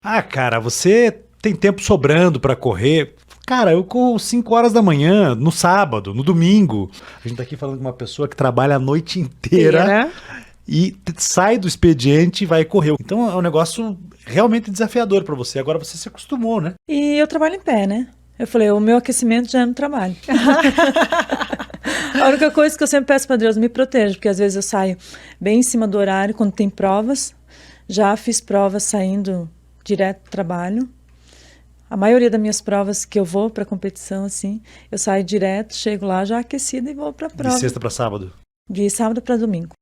Ah, cara, você tem tempo sobrando pra correr. Cara, eu corro 5 horas da manhã, no sábado, no domingo. A gente tá aqui falando com uma pessoa que trabalha a noite inteira e sai do expediente e vai correr. Então é um negócio realmente desafiador pra você. Agora você se acostumou, né? E eu trabalho em pé, né? Eu falei, o meu aquecimento já é no trabalho. A única coisa que eu sempre peço para Deus, me proteja, porque às vezes eu saio bem em cima do horário, quando tem provas. Já fiz provas saindo direto do trabalho. A maioria das minhas provas que eu vou para competição, assim, eu saio direto, chego lá já aquecida e vou para a prova. De sexta pra sábado? De sábado para domingo.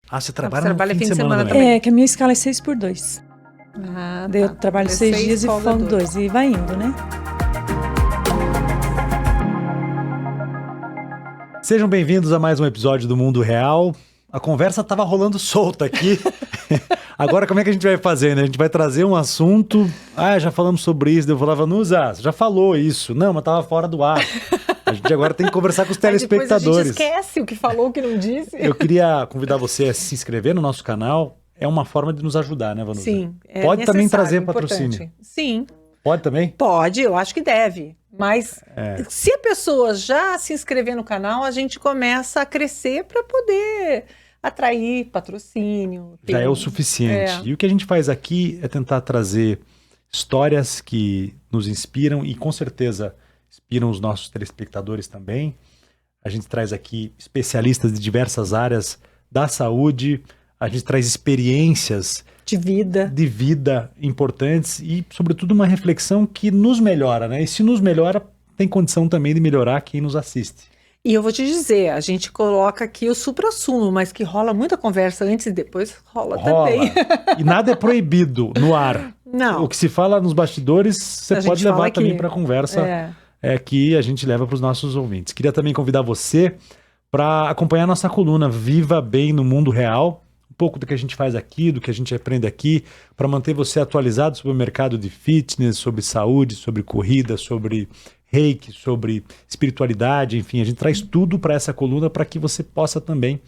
Ah, você trabalha no fim de semana também? É, que a minha escala é 6x2. Ah, Daí eu trabalho 6 dias e folgo 2. E vai indo, né? Sejam bem-vindos a mais um episódio do Mundo Real. A conversa tava rolando solta aqui. Agora como é que a gente vai fazer, né? A gente vai trazer um assunto. Ah, já falamos sobre isso. Eu falava, Nusa, você já falou isso. Não, mas tava fora do ar. A gente agora tem que conversar com os telespectadores. Depois a gente esquece o que falou, o que não disse. Eu queria convidar você a se inscrever no nosso canal. É uma forma de nos ajudar, né, Vanusa? Sim. Pode também trazer patrocínio. Sim. Pode também? Pode, eu acho que deve. Mas se a pessoa já se inscrever no canal, a gente começa a crescer para poder atrair patrocínio. Já é o suficiente. E o que a gente faz aqui é tentar trazer histórias que nos inspiram e com certeza inspiram os nossos telespectadores também. A gente traz aqui especialistas de diversas áreas da saúde, a gente traz experiências de vida importantes e, sobretudo, uma reflexão que nos melhora, né? E se nos melhora, tem condição também de melhorar quem nos assiste. E eu vou te dizer, a gente coloca aqui o suprassumo, mas que rola muita conversa antes e depois rola também. E nada é proibido no ar. Não. O que se fala nos bastidores, você pode levar também para a conversa que a gente leva para os nossos ouvintes. Queria também convidar você para acompanhar nossa coluna Viva Bem no Mundo Real. Um pouco do que a gente faz aqui, do que a gente aprende aqui, para manter você atualizado sobre o mercado de fitness, sobre saúde, sobre corrida, sobre reiki, sobre espiritualidade, enfim, a gente traz tudo para essa coluna para que você possa também,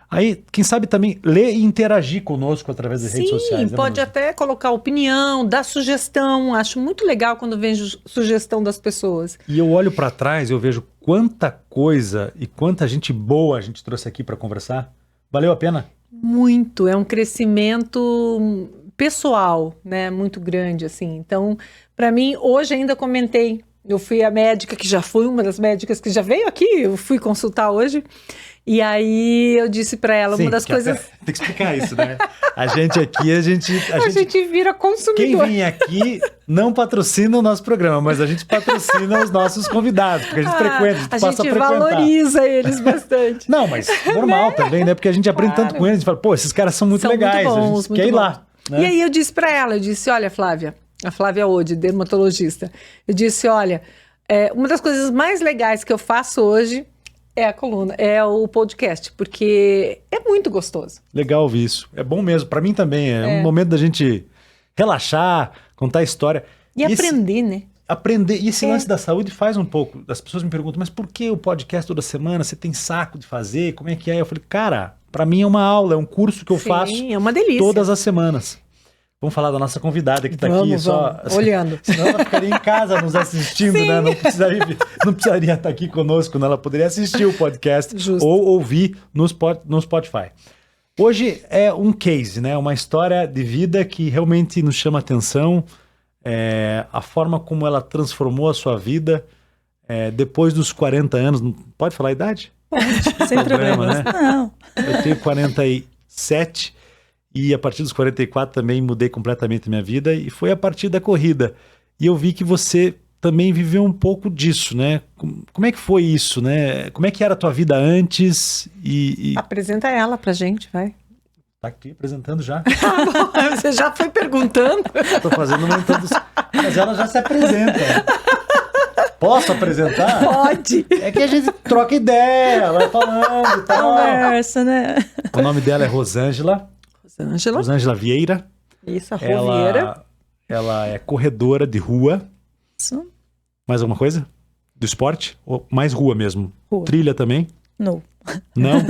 aí, quem sabe também ler e interagir conosco através das redes sociais. Sim, pode até colocar opinião, dar sugestão, acho muito legal quando vejo sugestão das pessoas. E eu olho para trás e eu vejo quanta coisa e quanta gente boa a gente trouxe aqui para conversar. Valeu a pena? Muito, é um crescimento pessoal, né, muito grande, assim. Então, para mim, hoje ainda comentei, eu fui a médica, que já fui uma das médicas que já veio aqui, eu fui consultar hoje, e aí eu disse para ela, uma das coisas... Tem que explicar isso, né? A gente aqui, a gente vira consumidor. Quem vem aqui não patrocina o nosso programa, mas a gente patrocina os nossos convidados, porque a gente frequenta, a gente passa a frequentar. Valoriza eles bastante. Não, mas normal também, né? Porque a gente aprende tanto com eles, a gente fala, pô, esses caras são muito legais, muito bons, a gente quer ir lá. Né? E aí eu disse para ela, eu disse, olha, Flávia, a Flávia Ode, dermatologista, eu disse, olha, uma das coisas mais legais que eu faço hoje é a coluna, é o podcast, porque é muito gostoso. Legal ouvir isso. É bom mesmo. Para mim também. É um momento da gente relaxar, contar história. E aprender, né? Aprender. E esse lance da saúde faz um pouco. As pessoas me perguntam, mas por que o podcast toda semana? Você tem saco de fazer? Como é que é? Eu falei, cara, para mim é uma aula, é um curso que eu faço é uma delícia. Todas as semanas. Vamos falar da nossa convidada que está aqui. Só olhando. Senão ela ficaria em casa nos assistindo, né? Não precisaria estar aqui conosco, né? Ela poderia assistir o podcast ou ouvir no Spotify. Hoje é um case, né? Uma história de vida que realmente nos chama a atenção. A forma como ela transformou a sua vida depois dos 40 anos. Pode falar a idade? Pode, sem problema, né? Não. Eu tenho 47 e a partir dos 44 também mudei completamente a minha vida e foi a partir da corrida. E eu vi que você também viveu um pouco disso, né? Como é que foi isso, né? Como é que era a tua vida antes Apresenta ela pra gente, vai. Tá aqui apresentando já. Você já foi perguntando? Tô fazendo uma introdução. Mas ela já se apresenta. Posso apresentar? Pode. É que a gente troca ideia, vai falando e tal. Conversa, né? O nome dela é Rosângela. Rosângela Vieira. Isso, a Vieira. Ela é corredora de rua. Isso. Mais alguma coisa? Do esporte? Ou mais rua mesmo? Rua. Trilha também? Não. Não?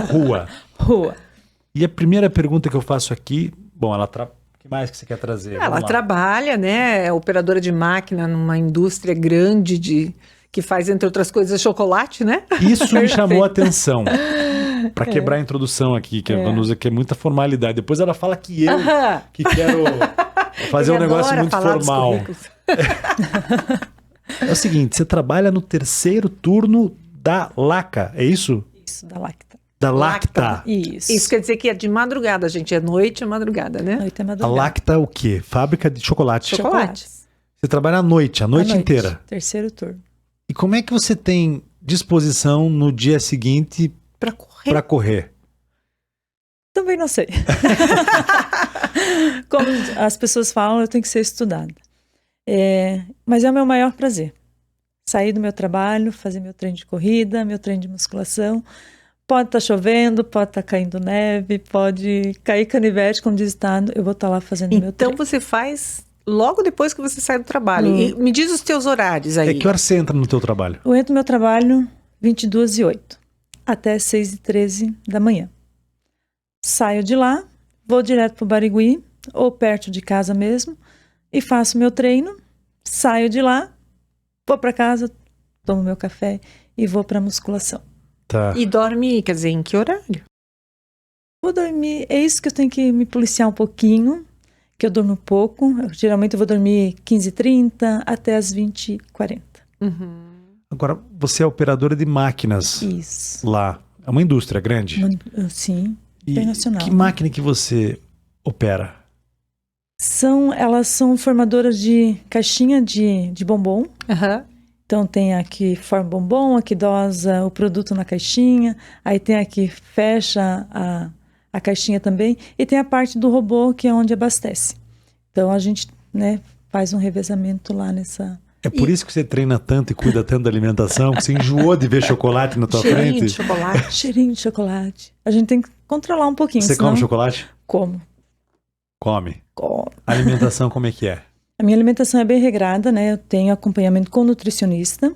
Rua. Rua. E a primeira pergunta que eu faço aqui... Bom, ela que mais que você quer trazer? Ela trabalha, né? É operadora de máquina numa indústria grande que faz, entre outras coisas, chocolate, né? Isso me chamou a atenção. Para quebrar a introdução aqui, que a Vanusa quer muita formalidade. Depois ela fala que eu que quero fazer um negócio muito formal. É o seguinte, você trabalha no terceiro turno da Laca, é isso? Isso, da Lacta. Da Lacta. Isso quer dizer que é de madrugada, gente. É noite, é madrugada, né? Noite é madrugada. A Lacta é o quê? Fábrica de chocolate. Chocolate. Você trabalha à noite, a noite inteira. Terceiro turno. E como é que você tem disposição no dia seguinte para correr? Também não sei. Como as pessoas falam, eu tenho que ser estudada. Mas é o meu maior prazer. Sair do meu trabalho, fazer meu treino de corrida, meu treino de musculação. Pode estar chovendo, pode estar caindo neve, pode cair canivete, como diz o estado, eu vou estar lá fazendo meu treino. Então você faz logo depois que você sai do trabalho. E me diz os teus horários aí. Que hora você entra no teu trabalho? Eu entro no meu trabalho 22h08 até 6h13 da manhã. Saio de lá, vou direto para o Barigui, ou perto de casa mesmo, e faço meu treino, saio de lá, vou para casa, tomo meu café e vou para a musculação. Tá. E dorme, quer dizer, em que horário? Vou dormir, é isso que eu tenho que me policiar um pouquinho, que eu durmo pouco. Geralmente eu vou dormir 15h30 até as 20h40. Agora, você é operadora de máquinas. Isso. Lá. É uma indústria grande? Sim, internacional. Que máquina que você opera? Elas são formadoras de caixinha de bombom. Então tem a que forma bombom, a que dosa o produto na caixinha, aí tem a que fecha a caixinha também, e tem a parte do robô que é onde abastece. Então a gente, né, faz um revezamento lá nessa... É por isso que você treina tanto e cuida tanto da alimentação, que você enjoou de ver chocolate na tua Cheirinho frente? De chocolate. Cheirinho de chocolate. A gente tem que controlar um pouquinho. Você come chocolate? Como. Come. A alimentação como é que é? A minha alimentação é bem regrada, né? Eu tenho acompanhamento com nutricionista.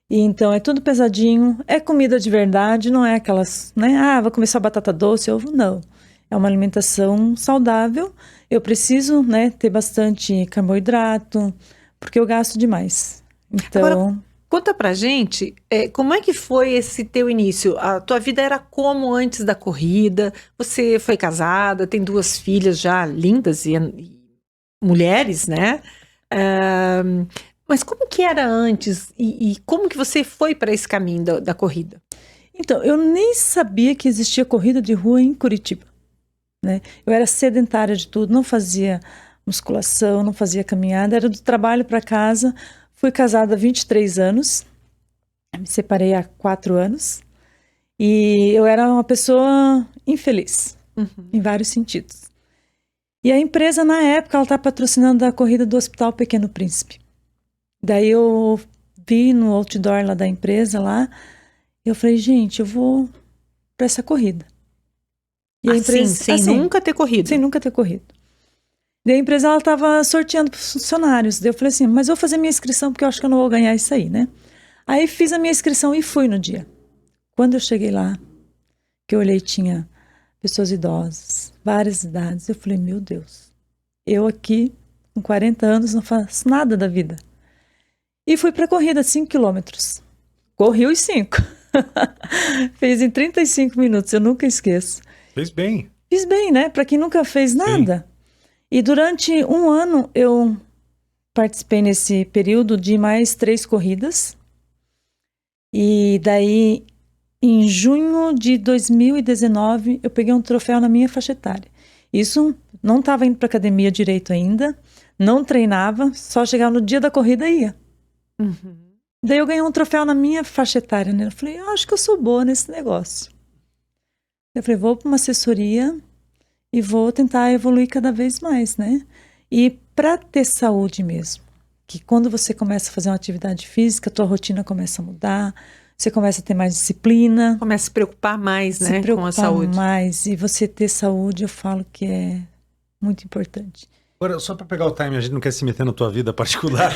E então é tudo pesadinho. É comida de verdade, não é aquelas, né? Vou comer só batata doce, ovo. Não. É uma alimentação saudável. Eu preciso, né, ter bastante carboidrato, porque eu gasto demais. Então... Agora, conta pra gente, como é que foi esse teu início? A tua vida era como antes da corrida? Você foi casada, tem 2 filhas já lindas e mulheres, né? Mas como que era antes e como que você foi para esse caminho da corrida? Então, eu nem sabia que existia corrida de rua em Curitiba, né? Eu era sedentária de tudo, não fazia musculação, não fazia caminhada, era do trabalho para casa. Fui casada há 23 anos, me separei há 4 anos e eu era uma pessoa infeliz, em vários sentidos. E a empresa, na época, ela está patrocinando a corrida do Hospital Pequeno Príncipe. Daí eu vi no outdoor lá da empresa, lá, e eu falei, gente, eu vou para essa corrida. E a empresa, sem nunca ter corrido? Sem nunca ter corrido. Daí a empresa, ela estava sorteando para os funcionários. Daí eu falei assim, mas eu vou fazer minha inscrição, porque eu acho que eu não vou ganhar isso aí, né? Aí fiz a minha inscrição e fui no dia. Quando eu cheguei lá, que eu olhei, tinha pessoas idosas, várias idades. Eu falei, meu Deus, eu aqui, com 40 anos, não faço nada da vida. E fui para a corrida, 5 quilômetros. Corri os 5. Fiz em 35 minutos, eu nunca esqueço. Fez bem. Fiz bem, né? Para quem nunca fez nada. Sim. E durante 1 ano, eu participei nesse período de mais 3 corridas. E daí, em junho de 2019, eu peguei um troféu na minha faixa etária. Isso, não estava indo para academia direito ainda, não treinava, só chegava no dia da corrida e ia. Daí eu ganhei um troféu na minha faixa etária, né? Eu falei, eu acho que eu sou boa nesse negócio. Eu falei, vou para uma assessoria e vou tentar evoluir cada vez mais, né? E para ter saúde mesmo, que quando você começa a fazer uma atividade física, a tua rotina começa a mudar, você começa a ter mais disciplina. Começa a se preocupar mais, né, com a saúde. Mais, e você ter saúde, eu falo que é muito importante. Agora, só para pegar o time, a gente não quer se meter na tua vida particular,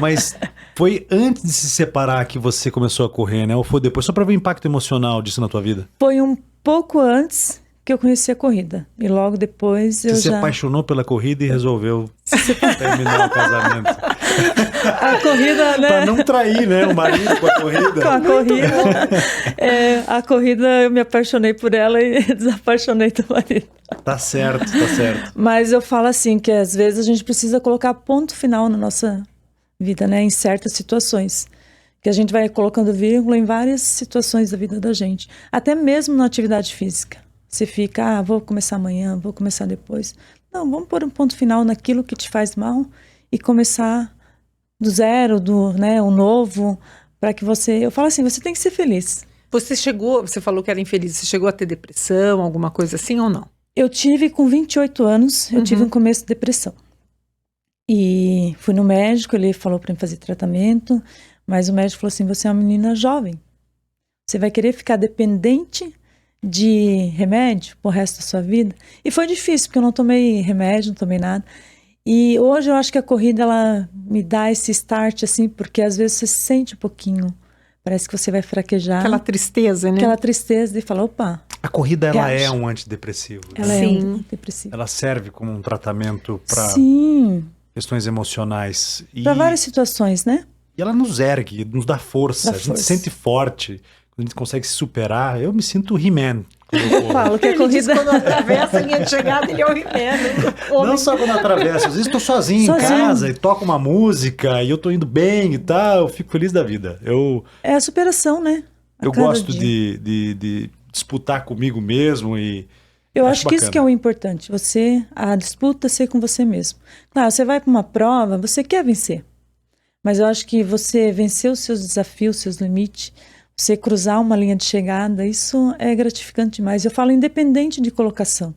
mas foi antes de se separar que você começou a correr, né? Ou foi depois? Só para ver o impacto emocional disso na tua vida. Foi um pouco antes porque eu conheci a corrida. E logo depois Você se apaixonou pela corrida e resolveu terminar o casamento. A corrida, né? Para não trair, né, o marido com a corrida. Com a corrida. A corrida, eu me apaixonei por ela e desapaixonei do marido. Tá certo, tá certo. Mas eu falo assim, que às vezes a gente precisa colocar ponto final na nossa vida, né? Em certas situações. Que a gente vai colocando vírgula em várias situações da vida da gente. Até mesmo na atividade física. Você fica, vou começar amanhã, vou começar depois. Não, vamos pôr um ponto final naquilo que te faz mal e começar do zero, o novo, para que você... Eu falo assim, você tem que ser feliz. Você falou que era infeliz, você chegou a ter depressão, alguma coisa assim ou não? Eu tive, com 28 anos, eu tive um começo de depressão. E fui no médico, ele falou para mim fazer tratamento, mas o médico falou assim, você é uma menina jovem. Você vai querer ficar dependente de remédio pro resto da sua vida? E foi difícil, porque eu não tomei remédio, não tomei nada. E hoje eu acho que a corrida, ela me dá esse start, assim, porque às vezes você sente um pouquinho, parece que você vai fraquejar. Aquela tristeza, né? Aquela tristeza de falar, opa... A corrida, ela é um antidepressivo. Ela é um antidepressivo. Ela serve como um tratamento para questões emocionais. Para várias situações, né? E ela nos ergue, nos dá força. A gente se sente forte, quando a gente consegue se superar. Eu me sinto He-Man. Eu falo que a corrida... quando atravessa a linha de chegada, ele é o He-Man. Não só quando atravessa, às vezes estou sozinho em casa e toco uma música e eu estou indo bem e tal, eu fico feliz da vida. É a superação, né? Eu gosto de disputar comigo mesmo e... Eu acho que isso que é o importante, a disputa ser com você mesmo. Claro, você vai para uma prova, você quer vencer. Mas eu acho que você vencer os seus desafios, os seus limites, você cruzar uma linha de chegada, isso é gratificante demais. Eu falo independente de colocação.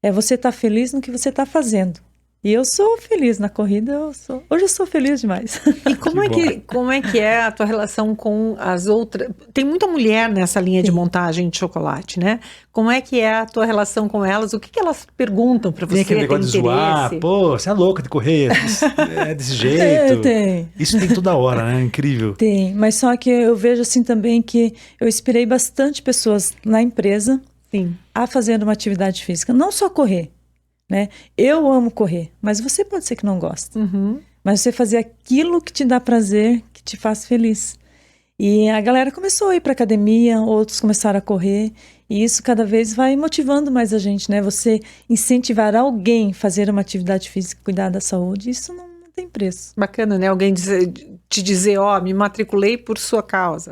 É você estar feliz no que você está fazendo. E eu sou feliz na corrida, hoje eu sou feliz demais. E como é que é a tua relação com as outras? Tem muita mulher nessa linha de montagem de chocolate, né? Como é que é a tua relação com elas? O que elas perguntam para você? Tem aquele negócio de zoar, pô, você é louca de correr, é desse jeito. Tem. Isso tem toda hora, né? Incrível. Tem, mas só que eu vejo assim também que eu inspirei bastante pessoas na empresa a fazer uma atividade física, não só correr. Né? Eu amo correr, mas você pode ser que não goste. Mas você fazer aquilo que te dá prazer, que te faz feliz. E a galera começou a ir para academia, outros começaram a correr, e isso cada vez vai motivando mais a gente, né? Você incentivar alguém a fazer uma atividade física, cuidar da saúde, isso não tem preço. Bacana, né? Alguém te dizer, me matriculei por sua causa.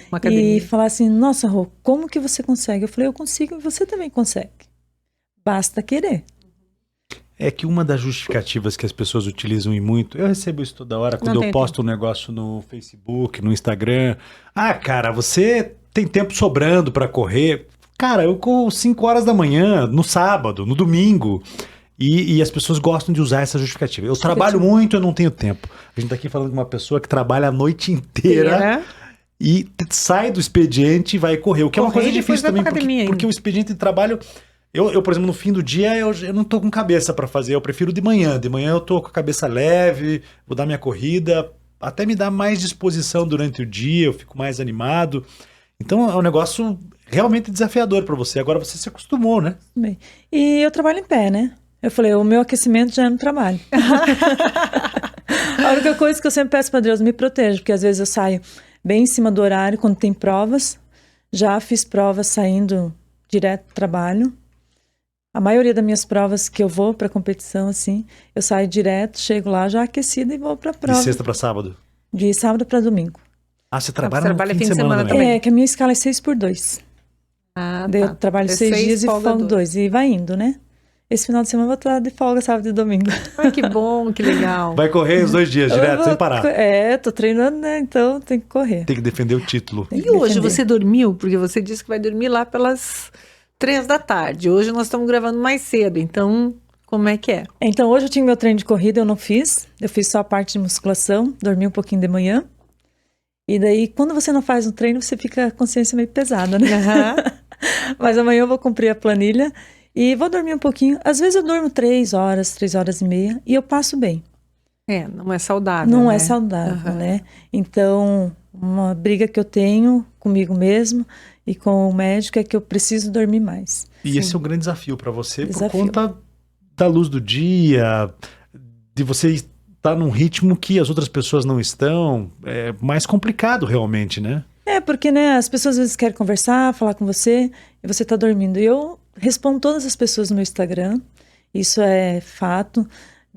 Uma academia. E falar assim, nossa, Rô, como que você consegue? Eu falei, eu consigo e você também consegue. Basta querer. É que uma das justificativas que as pessoas utilizam e muito, eu recebo isso toda hora, quando eu posto um negócio no Facebook, no Instagram. Cara, você tem tempo sobrando para correr. Cara, eu corro 5 horas da manhã, no sábado, no domingo. E as pessoas gostam de usar essa justificativa. Eu trabalho muito, eu não tenho tempo. A gente tá aqui falando com uma pessoa que trabalha a noite inteira e sai do expediente e vai correr. O que é uma coisa difícil também, porque o expediente de trabalho... Eu, por exemplo, no fim do dia, eu não tô com cabeça para fazer, eu prefiro de manhã. De manhã eu tô com a cabeça leve, vou dar minha corrida, até me dá mais disposição durante o dia, eu fico mais animado. Então é um negócio realmente desafiador para você. Agora você se acostumou, né? Bem, e eu trabalho em pé, né? Eu falei, o meu aquecimento já é no trabalho. A única coisa que eu sempre peço para Deus, me proteja, porque às vezes eu saio bem em cima do horário, quando tem provas. Já fiz provas saindo direto do trabalho. A maioria das minhas provas que eu vou para competição, assim, eu saio direto, chego lá já aquecida e vou para a prova. De sexta para sábado? De sábado para domingo. Você trabalha no fim de semana também? Que a minha escala é 6x2. Daí eu trabalho 6 dias e folgo 2. E vai indo, né? Esse final de semana eu vou estar de folga sábado e domingo. Que bom, que legal. Vai correr os 2 dias direto, sem parar. Tô treinando, né? Então tem que correr. Tem que defender o título. E hoje você dormiu? Porque você disse que vai dormir lá pelas 3 da tarde. Hoje nós estamos gravando mais cedo, então como é que é? Então hoje eu tinha meu treino de corrida, eu não fiz. Eu fiz só a parte de musculação, dormi um pouquinho de manhã. E daí, quando você não faz um treino, você fica a consciência meio pesada, né? Mas amanhã eu vou cumprir a planilha e vou dormir um pouquinho. Às vezes eu durmo 3 horas, 3 horas e meia e eu passo bem. Não é saudável, Não né? é saudável, né? Então, uma briga que eu tenho comigo mesmo e com o médico é que eu preciso dormir mais. E esse é um grande desafio para você por conta da luz do dia, de você estar num ritmo que as outras pessoas não estão. É mais complicado realmente, né? Porque, né, as pessoas às vezes querem conversar, falar com você, e você tá dormindo. E eu respondo todas as pessoas no meu Instagram, isso é fato.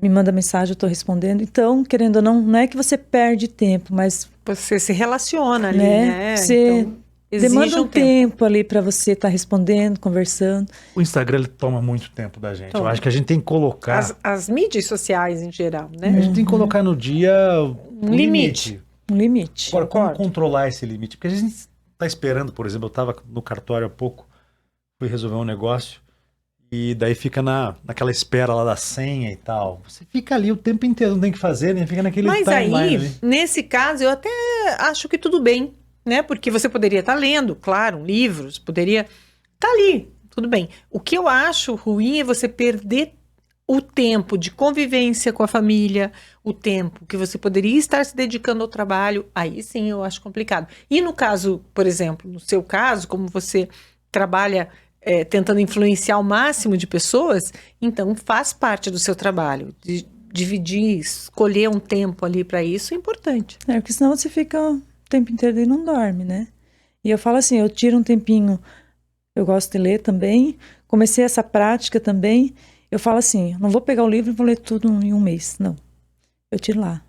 Me manda mensagem, eu tô respondendo. Então, querendo ou não, não é que você perde tempo, mas... Você se relaciona ali, né? Você então, demanda um tempo ali para você estar respondendo, conversando. O Instagram, ele toma muito tempo da gente. Eu acho que a gente tem que colocar... As mídias sociais em geral, né? A gente tem que colocar no dia um limite. Um limite. Agora, como controlar esse limite? Porque a gente está esperando, por exemplo, eu estava no cartório há pouco, fui resolver um negócio, e daí fica naquela espera lá da senha e tal. Você fica ali o tempo inteiro, não tem o que fazer, né? Fica naquele timeline. Mas aí, ali. Nesse caso, eu até acho que tudo bem, né? Porque você poderia estar lendo, claro, livros, poderia estar ali, tudo bem. O que eu acho ruim é você perder o tempo de convivência com a família, o tempo que você poderia estar se dedicando ao trabalho, aí sim eu acho complicado. E no caso, por exemplo, no seu caso, como você trabalha tentando influenciar o máximo de pessoas, então faz parte do seu trabalho. Dividir, escolher um tempo ali para isso é importante. Porque senão você fica o tempo inteiro e não dorme, né? E eu falo assim, eu tiro um tempinho, eu gosto de ler também, comecei essa prática também, eu falo assim, não vou pegar o livro e vou ler tudo em um mês, não. Eu tiro lá,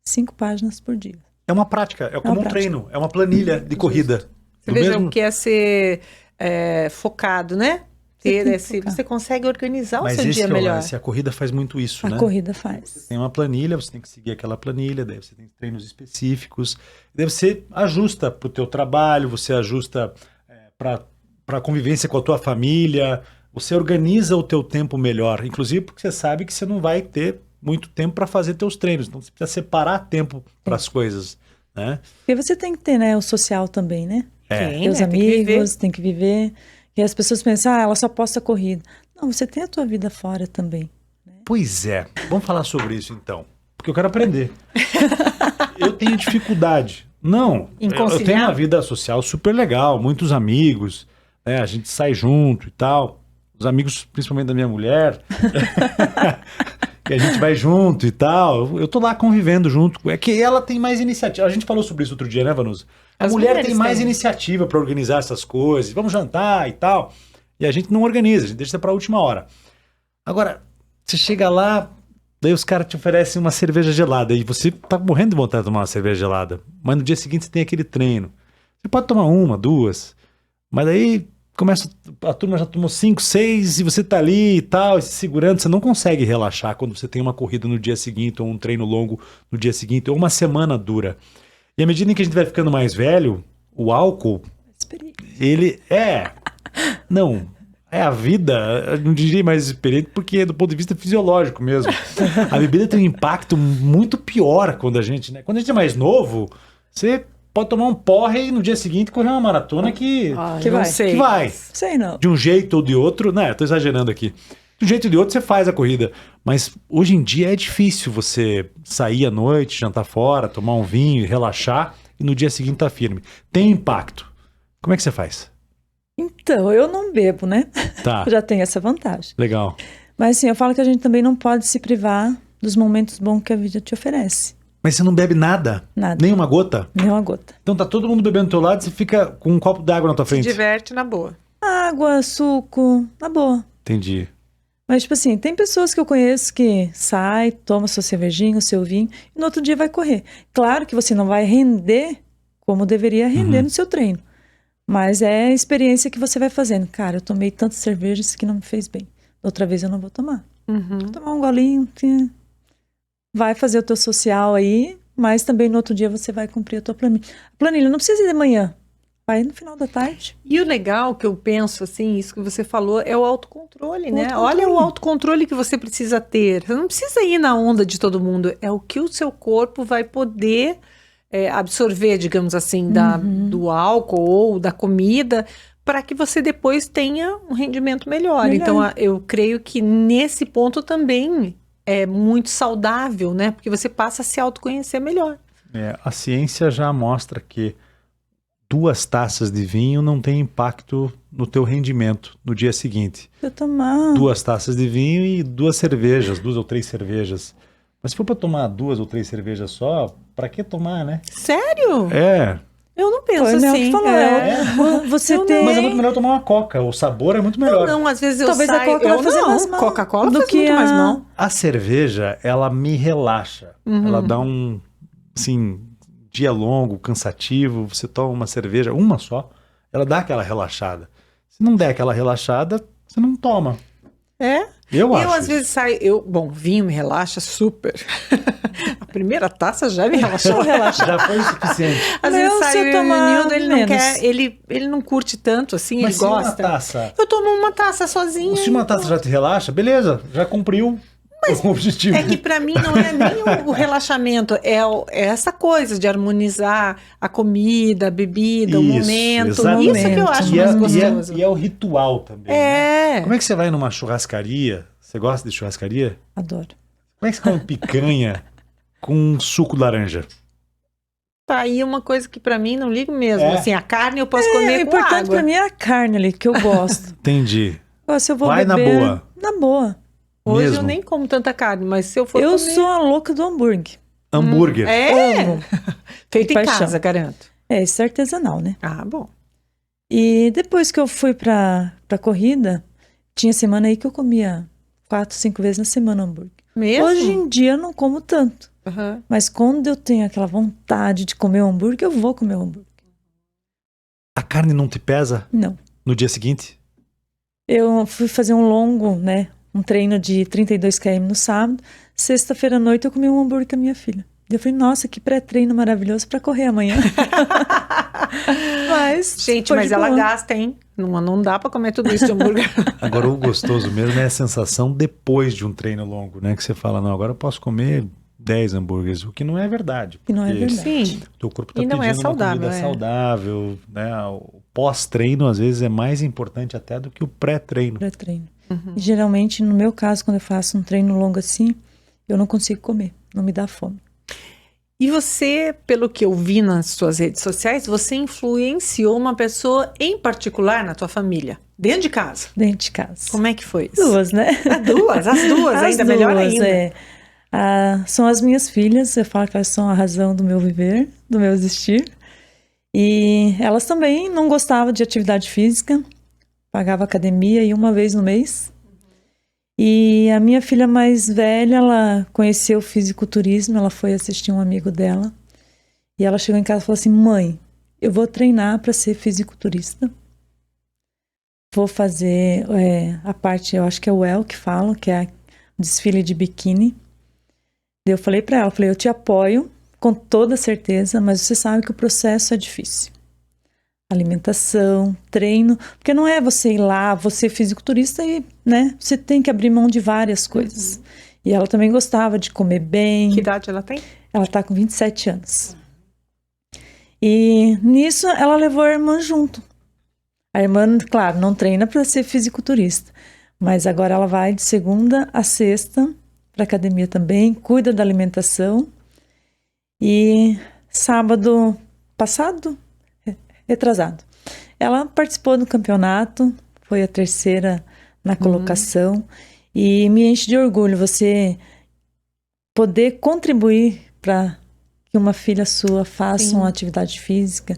5 páginas por dia. É uma prática, é como um treino, é uma planilha de corrida. Você veja o que é ser focado, né? Você consegue organizar o seu dia melhor. Mas a corrida faz muito isso, né? A corrida faz. Você tem uma planilha, você tem que seguir aquela planilha, daí você tem treinos específicos, daí você ajusta para o teu trabalho, você ajusta para a convivência com a tua família, você organiza o teu tempo melhor, inclusive porque você sabe que você não vai ter muito tempo para fazer teus treinos, então você precisa separar tempo para as coisas, né? Porque você tem que ter, né, o social também, né? Tem, os amigos, tem que viver. E as pessoas pensam, ela só posta corrida. Não, você tem a tua vida fora também. Né? Pois é. Vamos falar sobre isso então. Porque eu quero aprender. Eu tenho dificuldade. Não, eu tenho uma vida social super legal, muitos amigos, né? A gente sai junto e tal. Os amigos, principalmente da minha mulher, que a gente vai junto e tal. Eu tô lá convivendo junto. É que ela tem mais iniciativa. A gente falou sobre isso outro dia, né, Vanusa? A mulher tem mais iniciativa para organizar essas coisas. Vamos jantar e tal. E a gente não organiza, a gente deixa para a última hora. Agora, você chega lá, daí os caras te oferecem uma cerveja gelada. E você tá morrendo de vontade de tomar uma cerveja gelada. Mas no dia seguinte você tem aquele treino. Você pode tomar 1, 2. Mas daí a turma já tomou 5, 6 e você tá ali e tal, se segurando. Você não consegue relaxar quando você tem uma corrida no dia seguinte, ou um treino longo no dia seguinte, ou uma semana dura. E à medida em que a gente vai ficando mais velho, o álcool, ele não, é a vida, eu não diria mais experiente, porque é do ponto de vista fisiológico mesmo. A bebida tem um impacto muito pior quando a gente é mais novo, você pode tomar um porre e no dia seguinte correr uma maratona que vai. Sei não. De um jeito ou de outro, né? Tô exagerando aqui. De um jeito ou de outro você faz a corrida. Mas hoje em dia é difícil você sair à noite, jantar fora, tomar um vinho e relaxar e no dia seguinte tá firme. Tem impacto. Como é que você faz? Então, eu não bebo, né? Tá. Já tenho essa vantagem. Legal. Mas assim, eu falo que a gente também não pode se privar dos momentos bons que a vida te oferece. Mas você não bebe nada? Nada. Nem uma gota? Nem uma gota. Então tá todo mundo bebendo do teu lado e você fica com um copo d'água na tua frente? Se diverte na boa. Água, suco, na boa. Entendi. Mas, tipo assim, tem pessoas que eu conheço que sai, toma sua cervejinha, o seu vinho, e no outro dia vai correr. Claro que você não vai render como deveria render no seu treino. Mas é a experiência que você vai fazendo. Cara, eu tomei tantas cervejas que não me fez bem. Outra vez eu não vou tomar. Vou tomar um golinho, vai fazer o teu social aí, mas também no outro dia você vai cumprir a tua planilha. A planilha não precisa ir de manhã. Vai no final da tarde. E o legal que eu penso, assim, isso que você falou, é o autocontrole, né? Olha o autocontrole que você precisa ter. Você não precisa ir na onda de todo mundo. É o que o seu corpo vai poder absorver, digamos assim, do álcool ou da comida, para que você depois tenha um rendimento melhor. Então, eu creio que nesse ponto também é muito saudável, né? Porque você passa a se autoconhecer melhor. A ciência já mostra que 2 taças de vinho não tem impacto no teu rendimento no dia seguinte? Eu tomar 2 taças de vinho e 2 cervejas, 2 ou 3 cervejas. Mas se for para tomar 2 ou 3 cervejas só, para que tomar, né? Sério? É. Eu não penso Foi assim. Que falou. Você tem... Mas é muito melhor tomar uma Coca, o sabor é muito melhor. Não, às vezes eu Talvez saio... a Coca vai fazer mais mal Coca-Cola do faz que muito mais a- mal. A cerveja, ela me relaxa. Ela dá um, assim, dia longo, cansativo, você toma uma cerveja, uma só, ela dá aquela relaxada. Se não der aquela relaxada, você não toma. É? Eu acho às isso. vezes saio... Bom, vinho me relaxa super. A primeira taça já me relaxou. Já foi o suficiente. Às Meu, vezes se sai eu o tomar Nildo, ele não menos. quer... Ele não curte tanto, assim, Mas ele se uma gosta. taça... Eu tomo uma taça sozinha. Se uma taça já te relaxa, beleza, já cumpriu o objetivo. É que pra mim não é nem o relaxamento, é essa coisa de harmonizar a comida, a bebida, o Isso, momento. exatamente. Isso que eu acho E mais é, gostoso. e é o ritual também. Né? É. Como é que você vai numa churrascaria? Você gosta de churrascaria? Adoro. Como é que você come picanha com suco de laranja? Tá aí uma coisa que pra mim não ligo mesmo. É. Assim, a carne eu posso O comer com importante água. pra mim é a carne ali, que eu gosto. Entendi. Agora, se eu vou Vai na beber... boa. Na boa. Hoje Mesmo. eu nem como tanta carne, mas se eu for Eu comer... sou a louca do hambúrguer. Hambúrguer. É, Amo. feito em Paixão. casa, garanto. É, isso é artesanal, né? Ah, bom. E depois que eu fui pra corrida, tinha semana aí que eu comia 4, 5 vezes na semana hambúrguer. Mesmo? Hoje em dia eu não como tanto. Aham. Mas quando eu tenho aquela vontade de comer um hambúrguer, eu vou comer um hambúrguer. A carne não te pesa Não. no dia seguinte? Eu fui fazer um longo, né? Um treino de 32 km no sábado. Sexta-feira à noite eu comi um hambúrguer com a minha filha. Eu falei, nossa, que pré-treino maravilhoso pra correr amanhã. Mas, Gente, foi mas de ela boa. gasta, hein? Não dá pra comer tudo isso de hambúrguer. Agora, o gostoso mesmo é a sensação depois de um treino longo, né? Que você fala, não, agora eu posso comer 10 hambúrgueres, o que não é verdade. Que não é porque verdade. Sim. o teu corpo tá E não pedindo é saudável, uma comida é. saudável, né? O pós-treino, às vezes, é mais importante até do que o pré-treino. Pré-treino. E, geralmente, no meu caso, quando eu faço um treino longo assim, eu não consigo comer. Não me dá fome. E você, pelo que eu vi nas suas redes sociais, você influenciou uma pessoa em particular na tua família, dentro de casa. Dentro de casa. Como é que foi isso? Duas, né? As duas, ainda As melhor duas, ainda. é. São as minhas filhas, eu falo que elas são a razão do meu viver, do meu existir. E elas também não gostavam de atividade física, pagava academia e uma vez no mês. E a minha filha mais velha, ela conheceu o fisiculturismo, ela foi assistir um amigo dela. E ela chegou em casa e falou assim, mãe, eu vou treinar para ser fisiculturista. Vou fazer a parte, eu acho que é o El que fala, que é o desfile de biquíni. Eu falei para ela, eu te apoio com toda certeza, mas você sabe que o processo é difícil. Alimentação, treino, porque não é você ir lá, você é fisiculturista e, né, você tem que abrir mão de várias coisas. E ela também gostava de comer bem. Que idade ela tem? Ela tá com 27 anos. E nisso ela levou a irmã junto. A irmã, claro, não treina para ser fisiculturista, mas agora ela vai de segunda a sexta para academia também, cuida da alimentação. E sábado passado, retrasado, ela participou do campeonato, foi a terceira na colocação, e me enche de orgulho você poder contribuir para que uma filha sua faça uma atividade física.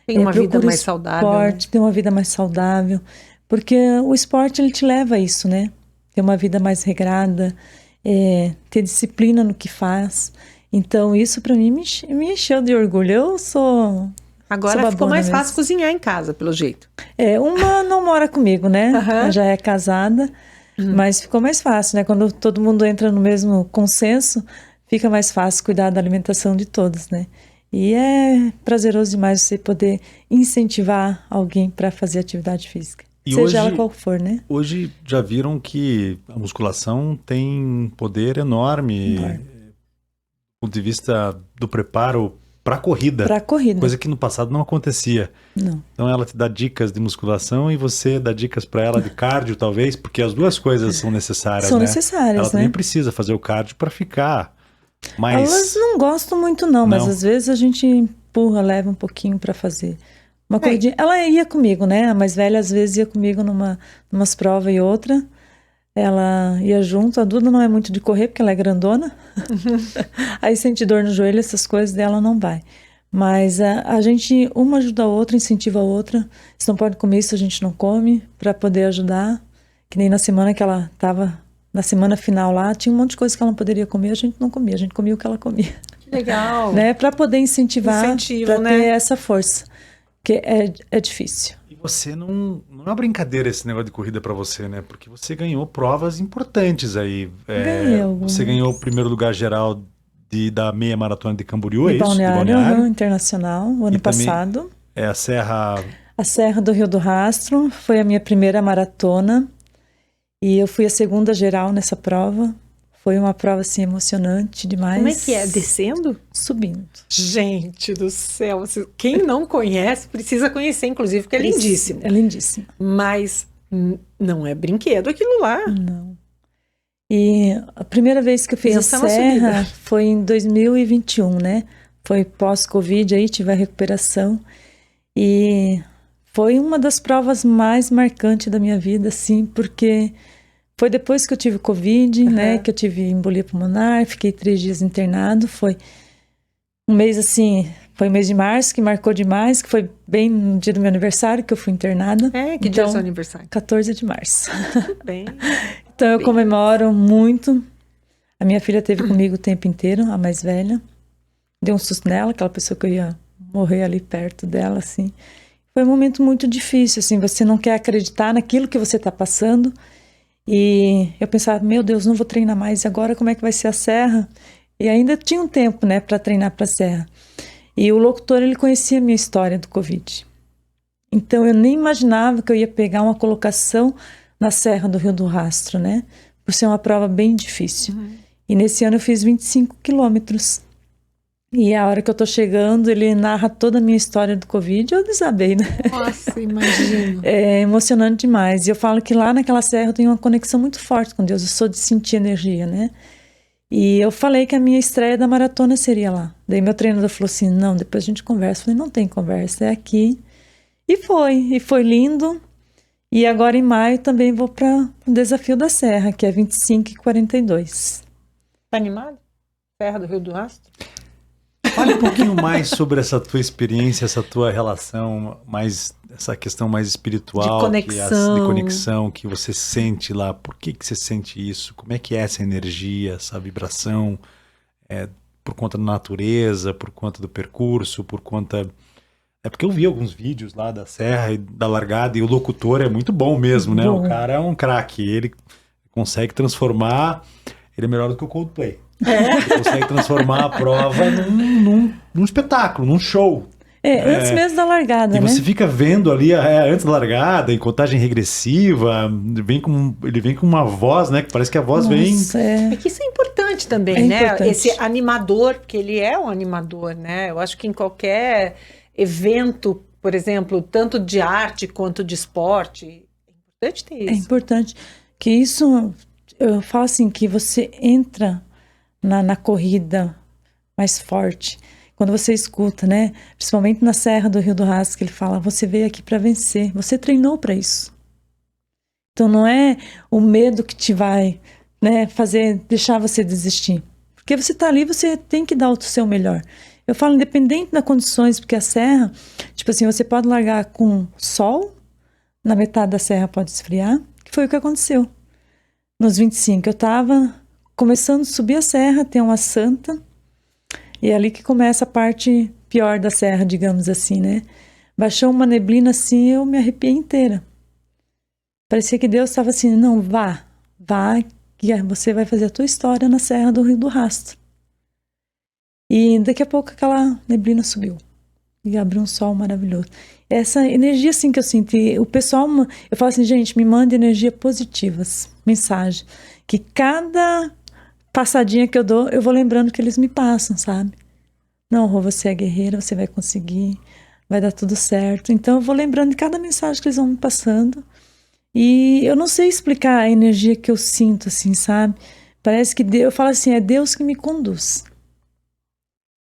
Tem uma vida procure mais saudável. esporte, ter uma vida mais saudável, porque o esporte ele te leva a isso, né? Ter uma vida mais regrada, ter disciplina no que faz. Então isso para mim me encheu de orgulho. Eu sou Agora sou ficou babona mais mesmo. fácil cozinhar em casa, pelo jeito. Uma não mora comigo, né? Ela já é casada, mas ficou mais fácil, né? Quando todo mundo entra no mesmo consenso, fica mais fácil cuidar da alimentação de todos, né? E é prazeroso demais você poder incentivar alguém para fazer atividade física. E Seja hoje- ela qual for, né? Hoje já viram que a musculação tem um poder enorme do ponto de vista do preparo para a corrida. Para corrida. Coisa que no passado não acontecia. Não. Então ela te dá dicas de musculação e você dá dicas para ela de cardio, talvez, porque as duas coisas são necessárias, São né? necessárias, Ela né? também precisa fazer o cardio para ficar mais... Elas não gostam muito não, mas Não. às vezes a gente empurra, leva um pouquinho para fazer Uma corridinha. Ela ia comigo, né? A mais velha às vezes ia comigo numas provas e outra. Ela ia junto. A Duda não é muito de correr porque ela é grandona. Aí sente dor no joelho, essas coisas dela não vai. Mas a gente, uma ajuda a outra, incentiva a outra. Se não pode comer isso, a gente não come, para poder ajudar. Que nem na semana que ela estava, na semana final lá, tinha um monte de coisa que ela não poderia comer, a gente não comia, a gente comia o que ela comia. Que legal. Né? Para poder incentivar, para né? ter essa força, que é difícil. E você não é uma brincadeira esse negócio de corrida para você, né? Porque você ganhou provas importantes aí. Você ganhou o primeiro lugar geral da meia maratona de Camboriú, é isso? Balneário Internacional, o ano passado. É a Serra... A Serra do Rio do Rastro, foi a minha primeira maratona. E eu fui a segunda geral nessa prova. Foi uma prova, assim, emocionante demais. Como é que é? Descendo? Subindo. Gente do céu, quem não conhece, precisa conhecer, inclusive, porque é lindíssimo. É lindíssimo. Mas não é brinquedo aquilo lá. Não. E a primeira vez que eu fiz a serra foi em 2021, né? Foi pós-Covid, aí tive a recuperação. E foi uma das provas mais marcantes da minha vida, assim, porque foi depois que eu tive Covid, né? Que eu tive embolia pulmonar, fiquei 3 dias internado. Foi um mês, assim, foi o mês de março, que marcou demais, que foi bem no dia do meu aniversário, que eu fui internada. Que dia é o seu aniversário? 14 de março. Tudo bem. Então eu comemoro muito. A minha filha esteve comigo o tempo inteiro, a mais velha. Deu um susto nela, aquela pessoa que eu ia morrer ali perto dela, assim. Foi um momento muito difícil, assim, você não quer acreditar naquilo que você está passando. E eu pensava, meu Deus, não vou treinar mais, e agora como é que vai ser a serra? E ainda tinha um tempo, né, para treinar para a serra. E o locutor, ele conhecia a minha história do Covid. Então eu nem imaginava que eu ia pegar uma colocação na Serra do Rio do Rastro, né? Por ser uma prova bem difícil. E nesse ano eu fiz 25 quilômetros. E a hora que eu tô chegando, ele narra toda a minha história do Covid, eu desabei, né? Nossa, imagino. É emocionante demais. E eu falo que lá naquela serra eu tenho uma conexão muito forte com Deus. Eu sou de sentir energia, né? E eu falei que a minha estreia da maratona seria lá. Daí meu treinador falou assim, não, depois a gente conversa. Eu falei, não tem conversa, é aqui. E foi lindo. E agora em maio também vou para o Desafio da Serra, que é 25 e 42. Tá animado? Serra do Rio do Rastro? Fale um pouquinho mais sobre essa tua experiência, essa tua relação, essa questão mais espiritual. De conexão. De conexão que você sente lá. Por que você sente isso? Como é que é essa energia, essa vibração? Por conta da natureza, por conta do percurso, por conta... É porque eu vi alguns vídeos lá da serra e da largada, e o locutor é muito bom mesmo, né? O cara é um craque, ele consegue transformar, ele é melhor do que o Coldplay. Ele consegue transformar a prova num espetáculo, num show. Antes mesmo da largada, né? E você fica vendo ali, antes da largada, em contagem regressiva, ele vem com uma voz, né? Que parece que a voz vem... É que isso é importante também, né? Importante. Esse animador, porque ele é um animador, né? Eu acho que em qualquer evento, por exemplo, tanto de arte quanto de esporte, é importante ter isso. É importante que isso, eu falo assim, que você entra na corrida mais forte, quando você escuta, né? Principalmente na Serra do Rio do Rastro, que ele fala, você veio aqui para vencer, você treinou para isso. Então não é o medo que te vai, né, deixar você desistir. Porque você está ali, você tem que dar o seu melhor. Eu falo, independente das condições, porque a serra, tipo assim, você pode largar com sol, na metade da serra pode esfriar, que foi o que aconteceu. Nos 25, eu estava começando a subir a serra, tem uma santa, e é ali que começa a parte pior da serra, digamos assim, né? Baixou uma neblina assim, eu me arrepiei inteira. Parecia que Deus estava assim, não, vá, que você vai fazer a tua história na Serra do Rio do Rastro. E daqui a pouco aquela neblina subiu e abriu um sol maravilhoso. Essa energia assim que eu senti, o pessoal, eu falo assim, gente, me manda energia positivas, mensagem, que cada passadinha que eu dou, eu vou lembrando que eles me passam, sabe? Não, Rô, você é guerreira, você vai conseguir, vai dar tudo certo. Então eu vou lembrando de cada mensagem que eles vão me passando. E eu não sei explicar a energia que eu sinto, assim, sabe? Parece que Deus, eu falo assim, é Deus que me conduz.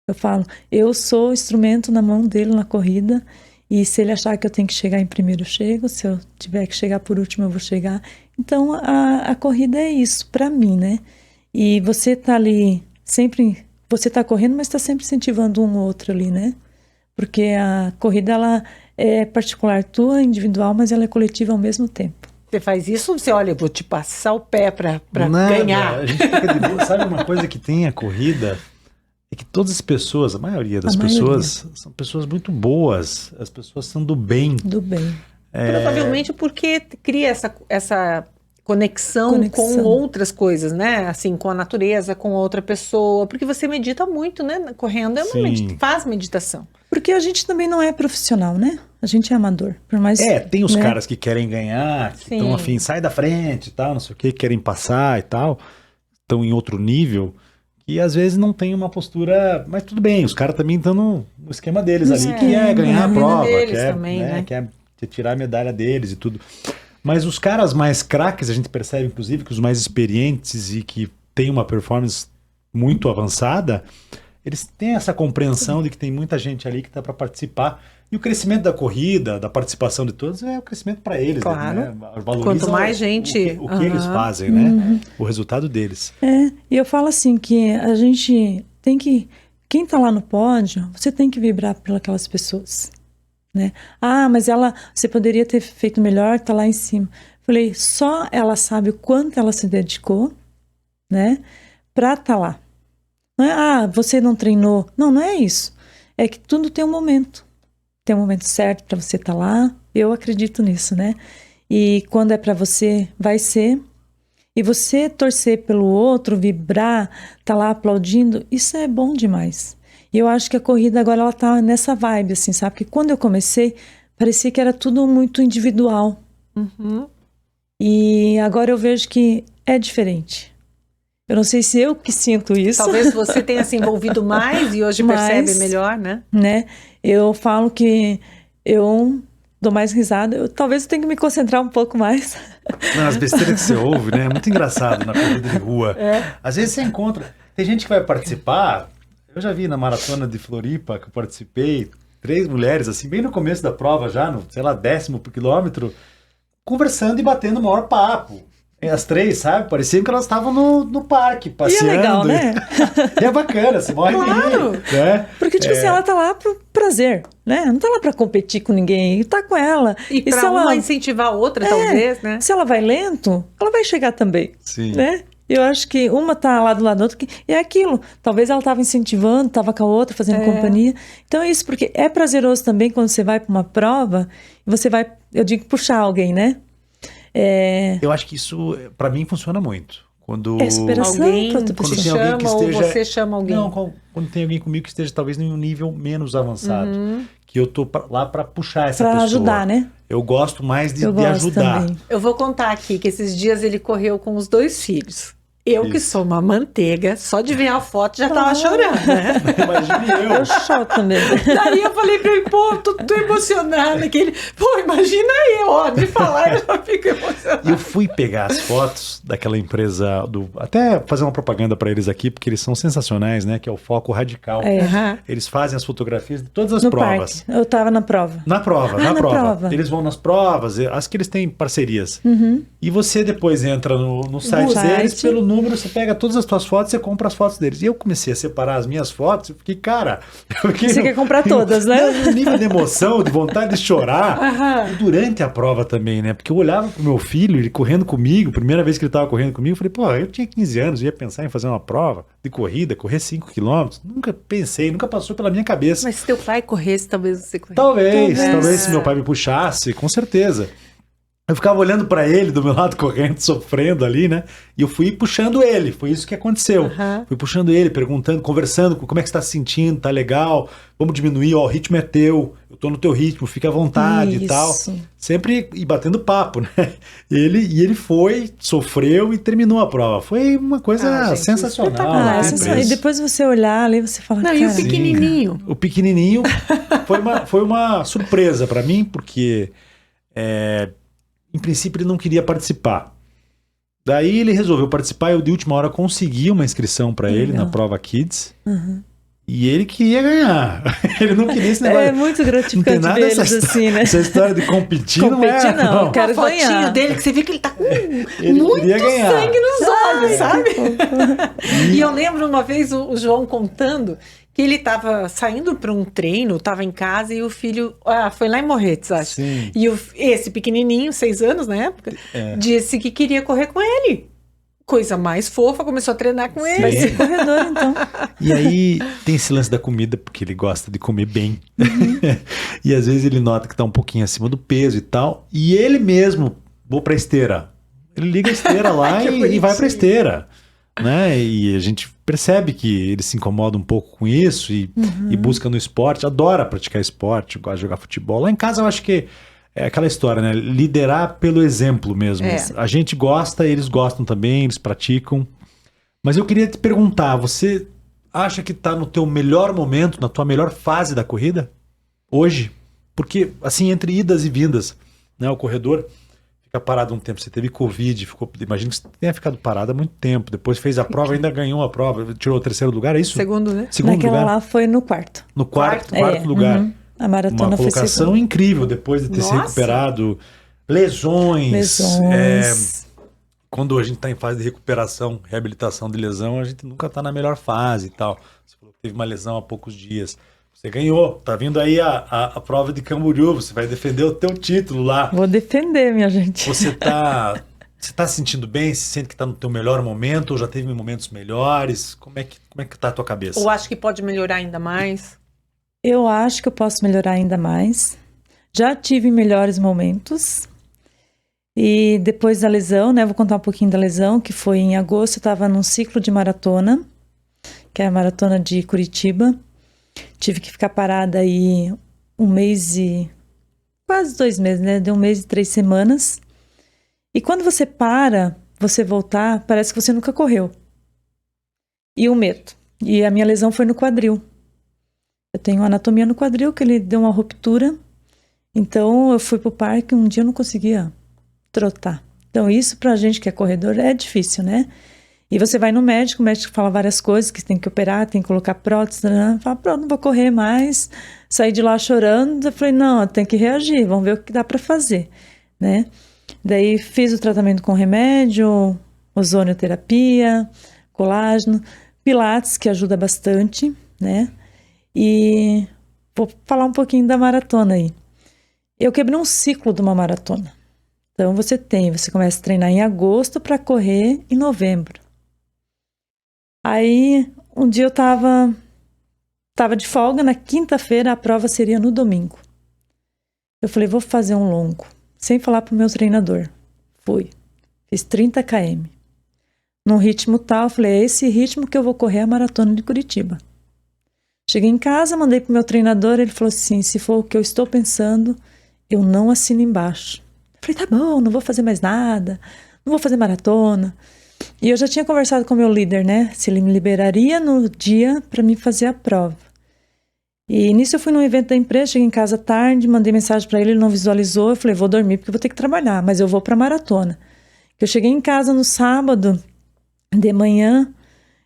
Eu falo, eu sou instrumento na mão dele na corrida E se ele achar que eu tenho que chegar em primeiro, eu chego. Se eu tiver que chegar por último, eu vou chegar. Então, a corrida é isso para mim, né? E você tá ali sempre... Você tá correndo, mas tá sempre incentivando um ou outro ali, né? Porque a corrida, ela é particular tua, individual, mas ela é coletiva ao mesmo tempo. Você faz isso, você olha, eu vou te passar o pé para ganhar. A gente fica de boa. Sabe uma coisa que tem a corrida? É que todas as pessoas, a maioria das pessoas, são pessoas muito boas. As pessoas são do bem. Do bem. Provavelmente porque cria essa conexão com outras coisas, né? Assim, com a natureza, com outra pessoa. Porque você medita muito, né? Correndo faz meditação. Porque a gente também não é profissional, né? A gente é amador. Por mais, tem os caras que querem ganhar, que estão afim, sai da frente e tal, não sei o que, querem passar e tal. Estão em outro nível. E às vezes não tem uma postura... Mas tudo bem, os caras também estão no esquema deles ali, que é ganhar a prova. Quer tirar a medalha deles e tudo. Mas os caras mais craques, a gente percebe, inclusive, que os mais experientes e que têm uma performance muito avançada, eles têm essa compreensão de que tem muita gente ali que está para participar. E o crescimento da corrida, da participação de todos, é o crescimento para eles. Claro. Né? Quanto mais gente... O que eles fazem, né? O resultado deles. E eu falo assim, que a gente tem que... Quem está lá no pódio, você tem que vibrar pelas pessoas. Né? Mas você poderia ter feito melhor, tá lá em cima. Falei, só ela sabe o quanto ela se dedicou, né, pra tá lá. Não é, você não treinou. Não é isso. É que tudo tem um momento. Tem um momento certo para você estar lá. Eu acredito nisso, né? E quando é para você, vai ser. E você torcer pelo outro, vibrar, tá lá aplaudindo, isso é bom demais. E eu acho que a corrida agora ela tá nessa vibe, assim, sabe? Porque quando eu comecei, parecia que era tudo muito individual. E agora eu vejo que é diferente. Eu não sei se eu que sinto isso. Talvez você tenha se envolvido mais e hoje percebe melhor, né? Eu falo que eu dou mais risada. Talvez eu tenha que me concentrar um pouco mais. Não, as besteiras que você ouve, né? É muito engraçado na corrida de rua. Às vezes você encontra... Tem gente que vai participar... Eu já vi na maratona de Floripa, que eu participei, 3 mulheres, assim, bem no começo da prova já, no, 10º por quilômetro, conversando e batendo o maior papo. As 3, sabe? Pareciam que elas estavam no parque, passeando. E é legal, né? E é bacana, você morre de rir, né? Porque, tipo assim, ela tá lá pro prazer, né? Não tá lá pra competir com ninguém, tá com ela. E pra uma incentivar a outra, talvez, né? Se ela vai lento, ela vai chegar também. Sim. Né? Eu acho que uma tá lá do lado da outra, e é aquilo. Talvez ela estava incentivando, estava com a outra, fazendo companhia. Então é isso, porque é prazeroso também quando você vai para uma prova, e você vai, eu digo, puxar alguém, né? Eu acho que isso, para mim, funciona muito. Quando superação para outra pessoa. Quando tem alguém que esteja... ou você chama alguém. Não, quando tem alguém comigo que esteja talvez em um nível menos avançado. Que eu tô lá para puxar essa pessoa. Para ajudar, né? Eu gosto mais de ajudar. Também. Eu vou contar aqui que esses dias ele correu com os 2 filhos. Eu que sou uma manteiga, só de ver a foto já tava chorando, né? Imagine eu. Eu choro também. Daí eu falei pra ele, pô, tô emocionada. Que ele, pô, imagina eu, ó, de falar eu já fico emocionada. Eu fui pegar as fotos daquela empresa, até fazer uma propaganda pra eles aqui, porque eles são sensacionais, né? Que é o Foco Radical. Eles fazem as fotografias de todas as provas. Parque. Eu tava na prova. Na prova. Eles vão nas provas, as que eles têm parcerias. E você depois entra no site deles, pelo número, você pega todas as suas fotos, você compra as fotos deles. E eu comecei a separar as minhas fotos, eu fiquei, cara... Você quer comprar todas, né? No nível de emoção, de vontade de chorar. E durante a prova também, né? Porque eu olhava pro meu filho, ele correndo comigo, primeira vez que ele tava correndo comigo, eu falei, pô, eu tinha 15 anos, eu ia pensar em fazer uma prova de corrida, correr 5 quilômetros. Nunca pensei, nunca passou pela minha cabeça. Mas se teu pai corresse, talvez você corresse. Talvez se meu pai me puxasse, com certeza. Eu ficava olhando pra ele do meu lado, correndo, sofrendo ali, né? E eu fui puxando ele, foi isso que aconteceu. Fui puxando ele, perguntando, conversando, como é que você tá se sentindo, tá legal? Vamos diminuir, ó, o ritmo é teu, eu tô no teu ritmo, fica à vontade e tal. Sempre e batendo papo, né? E ele foi, sofreu e terminou a prova. Foi uma coisa sensacional. E depois você olhar ali, você fala... Não, e o pequenininho? O pequenininho foi uma surpresa pra mim, porque... Em princípio, ele não queria participar. Daí ele resolveu participar. Eu, de última hora, consegui uma inscrição para ele na prova Kids. E ele queria ganhar. Ele não queria esse negócio. É muito gratificante ver eles assim, né? Essa história de competir não é. Não, eu quero ganhar. Fotinho dele que você vê que ele tá com ele muito sangue nos olhos, sabe? E eu lembro uma vez o João contando que ele estava saindo para um treino, estava em casa e o filho... foi lá em Morretes, acho. Sim. E esse pequenininho, 6 anos na época, disse que queria correr com ele. Coisa mais fofa, começou a treinar com ele. Vai ser corredor, então. E aí tem esse lance da comida, porque ele gosta de comer bem. E às vezes ele nota que tá um pouquinho acima do peso e tal. E ele mesmo, vou pra esteira. Ele liga a esteira lá e vai pra esteira. Né? E a gente percebe que ele se incomoda um pouco com isso e busca no esporte, adora praticar esporte, gosta de jogar futebol. Lá em casa eu acho que é aquela história, né? Liderar pelo exemplo mesmo. A gente gosta, eles gostam também, eles praticam. Mas eu queria te perguntar, você acha que tá no teu melhor momento, na tua melhor fase da corrida? Hoje? Porque, assim, entre idas e vindas, né? O corredor fica parado um tempo. Você teve Covid, imagino que você tenha ficado parado há muito tempo. Depois fez a prova, ainda ganhou a prova. Tirou o 3º lugar, é isso? Segundo, né? Segundo Naquela lugar? lá foi no quarto. No quarto lugar. A maratona uma foi colocação incrível depois de ter se recuperado. Lesões. Quando a gente está em fase de recuperação, reabilitação de lesão, a gente nunca está na melhor fase e tal. Você falou que teve uma lesão há poucos dias. Você ganhou. Tá vindo aí a prova de Camboriú. Você vai defender o teu título lá. Vou defender, minha gente. Você tá se sentindo bem? Se sente que tá no teu melhor momento? Ou já teve momentos melhores? Como é que tá a tua cabeça? Ou acho que pode melhorar ainda mais? Eu acho que eu posso melhorar ainda mais. Já tive melhores momentos. E depois da lesão, né? Vou contar um pouquinho da lesão, que foi em agosto. Eu estava num ciclo de maratona, que é a maratona de Curitiba. Tive que ficar parada aí quase 2 meses, né? Deu 1 mês e 3 semanas. E quando você para, você voltar, parece que você nunca correu. E o medo. E a minha lesão foi no quadril. Eu tenho uma anatomia no quadril, que ele deu uma ruptura. Então, eu fui pro parque, um dia eu não conseguia trotar. Então, isso pra gente que é corredor é difícil, né? E você vai no médico, o médico fala várias coisas, que tem que operar, tem que colocar prótese, né? Fala, pronto, não vou correr mais. Saí de lá chorando, eu falei, não, tem que reagir, vamos ver o que dá pra fazer, né? Daí, fiz o tratamento com remédio, ozonioterapia, colágeno, pilates, que ajuda bastante, né? E vou falar um pouquinho da maratona aí. Eu quebrei um ciclo de uma maratona. Então você começa a treinar em agosto para correr em novembro. Aí um dia eu tava de folga, na quinta-feira a prova seria no domingo. Eu falei, vou fazer um longo, sem falar pro meu treinador. Fiz 30 km. Num ritmo tal, eu falei, é esse ritmo que eu vou correr a maratona de Curitiba. Cheguei em casa, mandei pro meu treinador, ele falou assim, se for o que eu estou pensando, eu não assino embaixo. Eu falei, tá bom, não vou fazer mais nada, não vou fazer maratona. E eu já tinha conversado com o meu líder, né, se ele me liberaria no dia para mim fazer a prova. E nisso eu fui num evento da empresa, cheguei em casa tarde, mandei mensagem para ele, ele não visualizou, eu falei, vou dormir porque eu vou ter que trabalhar, mas eu vou pra maratona. Eu cheguei em casa no sábado, de manhã,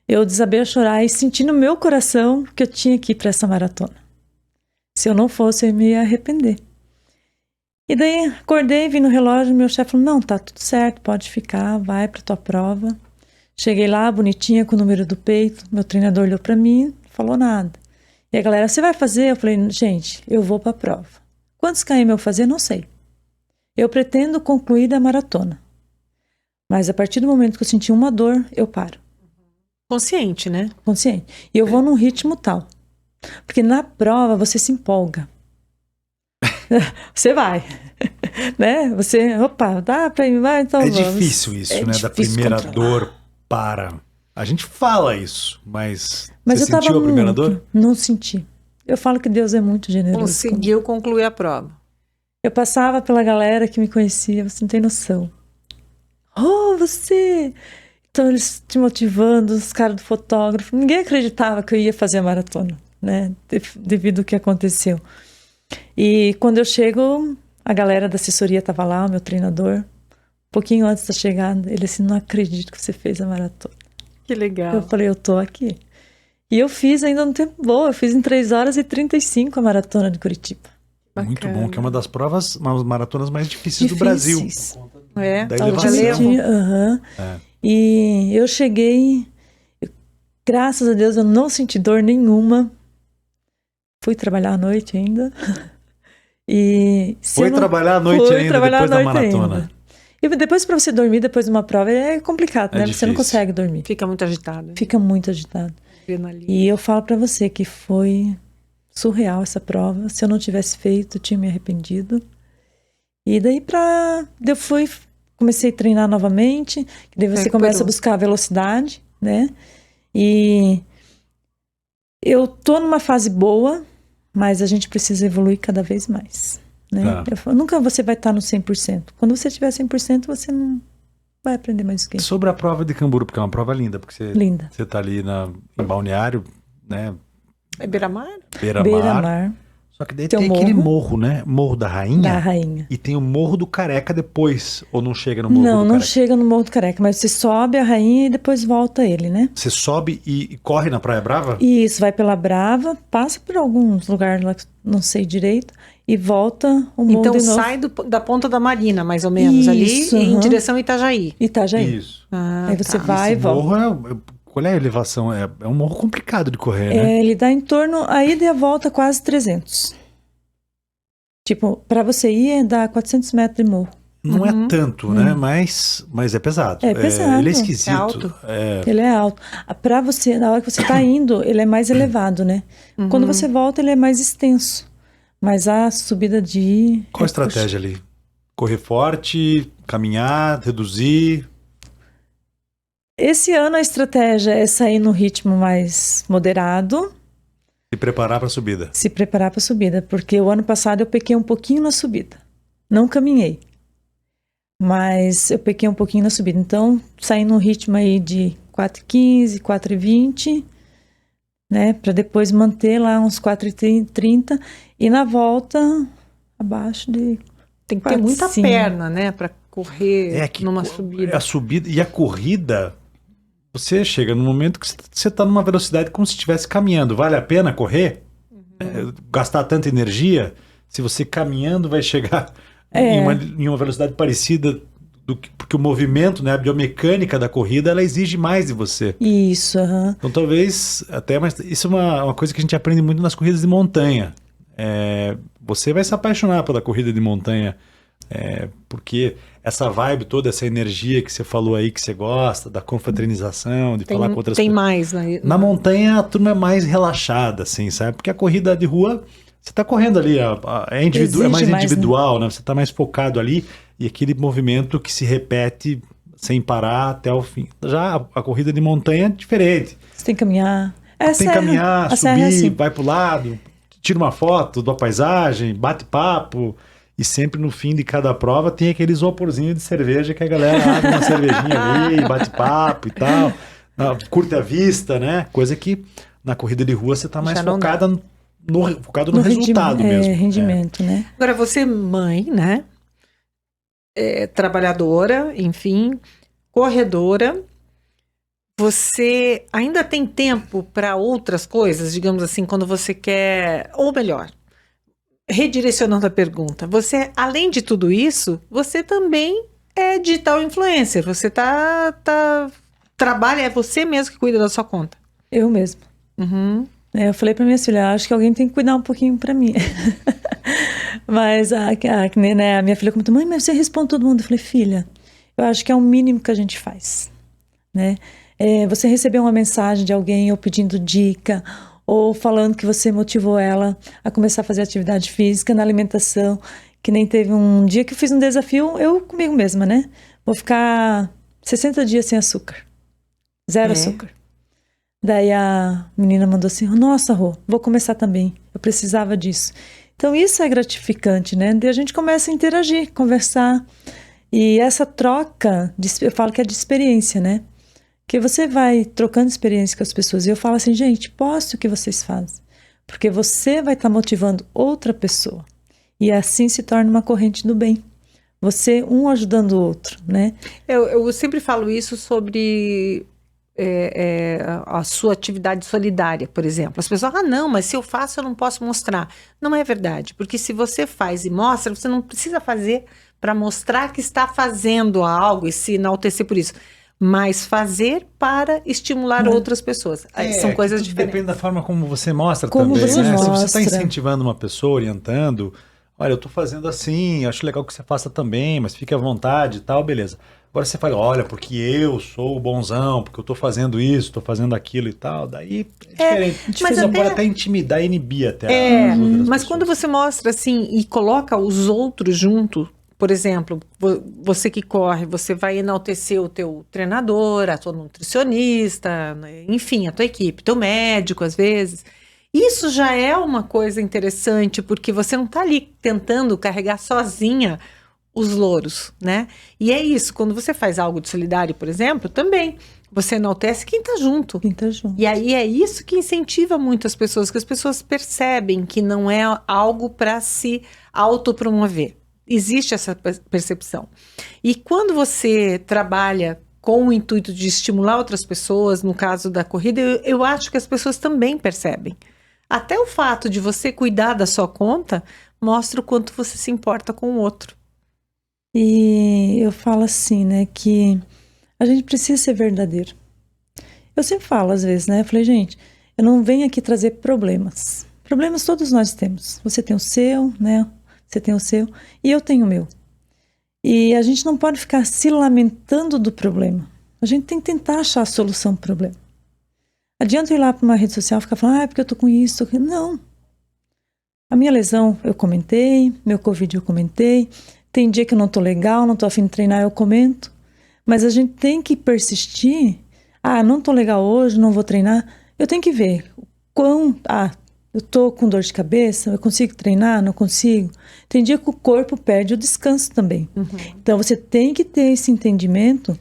eu desabei a chorar e senti no meu coração que eu tinha que ir para essa maratona. Se eu não fosse, eu me ia arrepender. E daí, acordei, vi no relógio, meu chefe falou, não, tá tudo certo, pode ficar, vai para tua prova. Cheguei lá, bonitinha, com o número do peito, meu treinador olhou para mim, não falou nada. E a galera, você vai fazer? Eu falei, gente, eu vou para a prova. Quantos km eu vou fazer? Não sei. Eu pretendo concluir a maratona. Mas a partir do momento que eu senti uma dor, eu paro. Consciente, né? Consciente. E eu vou num ritmo tal. Porque na prova você se empolga. Você vai. Né? Você, opa, dá pra ir, vai, então vamos. É difícil isso, né? Da primeira dor para. A gente fala isso, mas você sentiu a primeira dor? Não senti. Eu falo que Deus é muito generoso. Conseguiu concluir a prova. Eu passava pela galera que me conhecia, você não tem noção. Oh, você... Então, eles te motivando, os caras do fotógrafo. Ninguém acreditava que eu ia fazer a maratona, né? Devido ao que aconteceu. E quando eu chego, a galera da assessoria estava lá, o meu treinador. Um pouquinho antes da chegada, ele assim, não acredito que você fez a maratona. Que legal. Eu falei, eu tô aqui. E eu fiz ainda no tempo bom, eu fiz em 3h35 a maratona de Curitiba. Muito bom, que é uma das provas, uma das maratonas mais difíceis do Brasil. Da elevação. E eu cheguei, graças a Deus eu não senti dor nenhuma. Fui trabalhar à noite ainda. Foi trabalhar à noite ainda, depois da maratona. Ainda. E depois, para você dormir depois de uma prova, é complicado, né? Difícil. Você não consegue dormir. Fica muito agitado. Fica muito agitado. E eu falo para você que foi surreal essa prova. Se eu não tivesse feito, eu tinha me arrependido. E daí comecei a treinar novamente. Daí você começa a buscar a velocidade, né? E eu tô numa fase boa, mas a gente precisa evoluir cada vez mais. Né? Nunca você vai estar no 100%. Quando você tiver 100%, você não vai aprender mais o que. Sobre a prova de Camburu, porque é uma prova linda, porque você tá ali em Balneário, né? É Beira-Mar? Beira-Mar. Só que daí tem aquele morro, né? Morro da Rainha. Da Rainha. E tem o Morro do Careca depois, ou não chega no Morro do Careca? Não chega no Morro do Careca, mas você sobe a Rainha e depois volta ele, né? Você sobe e corre na Praia Brava? Isso, vai pela Brava, passa por alguns lugares lá que não sei direito, e volta o morro então de novo. Sai da Ponta da Marina, mais ou menos, Isso, ali, em direção a Itajaí. Isso. Aí você vai e volta. Morro qual é a elevação? É um morro complicado de correr, né? Ele dá em torno, a ida e a volta quase 300. Tipo, para você ir, dá 400 metros de morro. Não é tanto, né? Mas é pesado. É pesado. Ele é esquisito. É alto. Ele é alto. Para você, na hora que você está indo, ele é mais elevado, né? Quando você volta, ele é mais extenso. Mas a subida de... Qual a estratégia ali? Correr forte, caminhar, reduzir? Esse ano a estratégia é sair no ritmo mais moderado. Se preparar para a subida. Se preparar para a subida. Porque o ano passado eu pequei um pouquinho na subida. Não caminhei. Mas eu pequei um pouquinho na subida. Então, saí num ritmo aí de 4h15, 4h20, né? Para depois manter lá uns 4h30. E na volta, abaixo de... Tem que ter muita perna, né? Para correr numa subida. A subida e a corrida, você chega no momento que você está numa velocidade como se estivesse caminhando. Vale a pena correr? Gastar tanta energia? Se você caminhando vai chegar em uma velocidade parecida, porque o movimento, né, a biomecânica da corrida, ela exige mais de você. Isso, Então talvez até, mas isso é uma coisa que a gente aprende muito nas corridas de montanha. Você vai se apaixonar pela corrida de montanha, porque essa vibe toda, essa energia que você falou aí, que você gosta, da confraternização, de falar com outras pessoas. Tem mais, né? Na montanha a turma é mais relaxada, assim, sabe? Porque a corrida de rua, você tá correndo ali, é mais individual, né? Você tá mais focado ali, e aquele movimento que se repete sem parar até o fim. Já a corrida de montanha é diferente. Você tem que caminhar. Tem que caminhar, subir, vai pro lado, tira uma foto da paisagem, bate papo, e sempre no fim de cada prova tem aquele isoporzinho de cerveja que a galera abre uma cervejinha ali, bate papo e tal, curte a vista, né? Coisa que na corrida de rua você tá mais focado no resultado mesmo. Rendimento, né? Agora, você mãe, né? Trabalhadora, enfim, corredora, você ainda tem tempo para outras coisas, digamos assim, quando você quer, ou melhor, redirecionando a pergunta, você, além de tudo isso, você também é digital influencer, você trabalha, é você mesmo que cuida da sua conta. Eu mesma. Eu falei para minha filha, acho que alguém tem que cuidar um pouquinho para mim. Mas a minha filha comentou, mãe, mas você responde todo mundo. Eu falei, filha, eu acho que é o mínimo que a gente faz, né? Você receber uma mensagem de alguém ou pedindo dica, ou falando que você motivou ela a começar a fazer atividade física na alimentação, que nem teve um dia que eu fiz um desafio, eu comigo mesma, né? Vou ficar 60 dias sem açúcar. Zero açúcar. Daí a menina mandou assim, nossa, Rô, vou começar também. Eu precisava disso. Então isso é gratificante, né? Daí a gente começa a interagir, conversar. E essa troca, eu falo que é de experiência, né? Que você vai trocando experiência com as pessoas. E eu falo assim, gente, poste o que vocês fazem. Porque você vai estar motivando outra pessoa. E assim se torna uma corrente do bem. Você, um ajudando o outro, né? Eu sempre falo isso sobre a sua atividade solidária, por exemplo. As pessoas, não, mas se eu faço, eu não posso mostrar. Não é verdade, porque se você faz e mostra, você não precisa fazer para mostrar que está fazendo algo e se enaltecer por isso, mas fazer para estimular outras pessoas. São coisas diferentes. Depende da forma como você mostra como também, você né? mostra. Se você está incentivando uma pessoa, orientando, olha, eu estou fazendo assim, acho legal que você faça também, mas fique à vontade e tal, beleza. Agora você fala, olha, porque eu sou o bonzão, porque eu tô fazendo isso, tô fazendo aquilo e tal, daí é diferente. Mas pode até intimidar, inibir até. Mas quando você mostra assim e coloca os outros junto, por exemplo, você que corre, você vai enaltecer o teu treinador, a tua nutricionista, enfim, a tua equipe, teu médico às vezes. Isso já é uma coisa interessante, porque você não tá ali tentando carregar sozinha os louros, né? E é isso, quando você faz algo de solidário, por exemplo, também, você enaltece quem tá junto. Quem tá junto. E aí é isso que incentiva muito as pessoas, que as pessoas percebem que não é algo para se autopromover. Existe essa percepção. E quando você trabalha com o intuito de estimular outras pessoas, no caso da corrida, eu acho que as pessoas também percebem. Até o fato de você cuidar da sua conta mostra o quanto você se importa com o outro. E eu falo assim, né, que a gente precisa ser verdadeiro. Eu sempre falo às vezes, né, eu falei, gente, eu não venho aqui trazer problemas. Problemas todos nós temos. Você tem o seu, né, você tem o seu, e eu tenho o meu. E a gente não pode ficar se lamentando do problema. A gente tem que tentar achar a solução para o problema. Adianta eu ir lá para uma rede social e ficar falando, porque eu tô com isso, tô com... Não. A minha lesão eu comentei, meu Covid eu comentei, tem dia que eu não tô legal, não tô a fim de treinar, eu comento. Mas a gente tem que persistir. Não tô legal hoje, não vou treinar. Eu tenho que ver eu tô com dor de cabeça, eu consigo treinar, não consigo. Tem dia que o corpo perde o descanso também. Uhum. Então você tem que ter esse entendimento.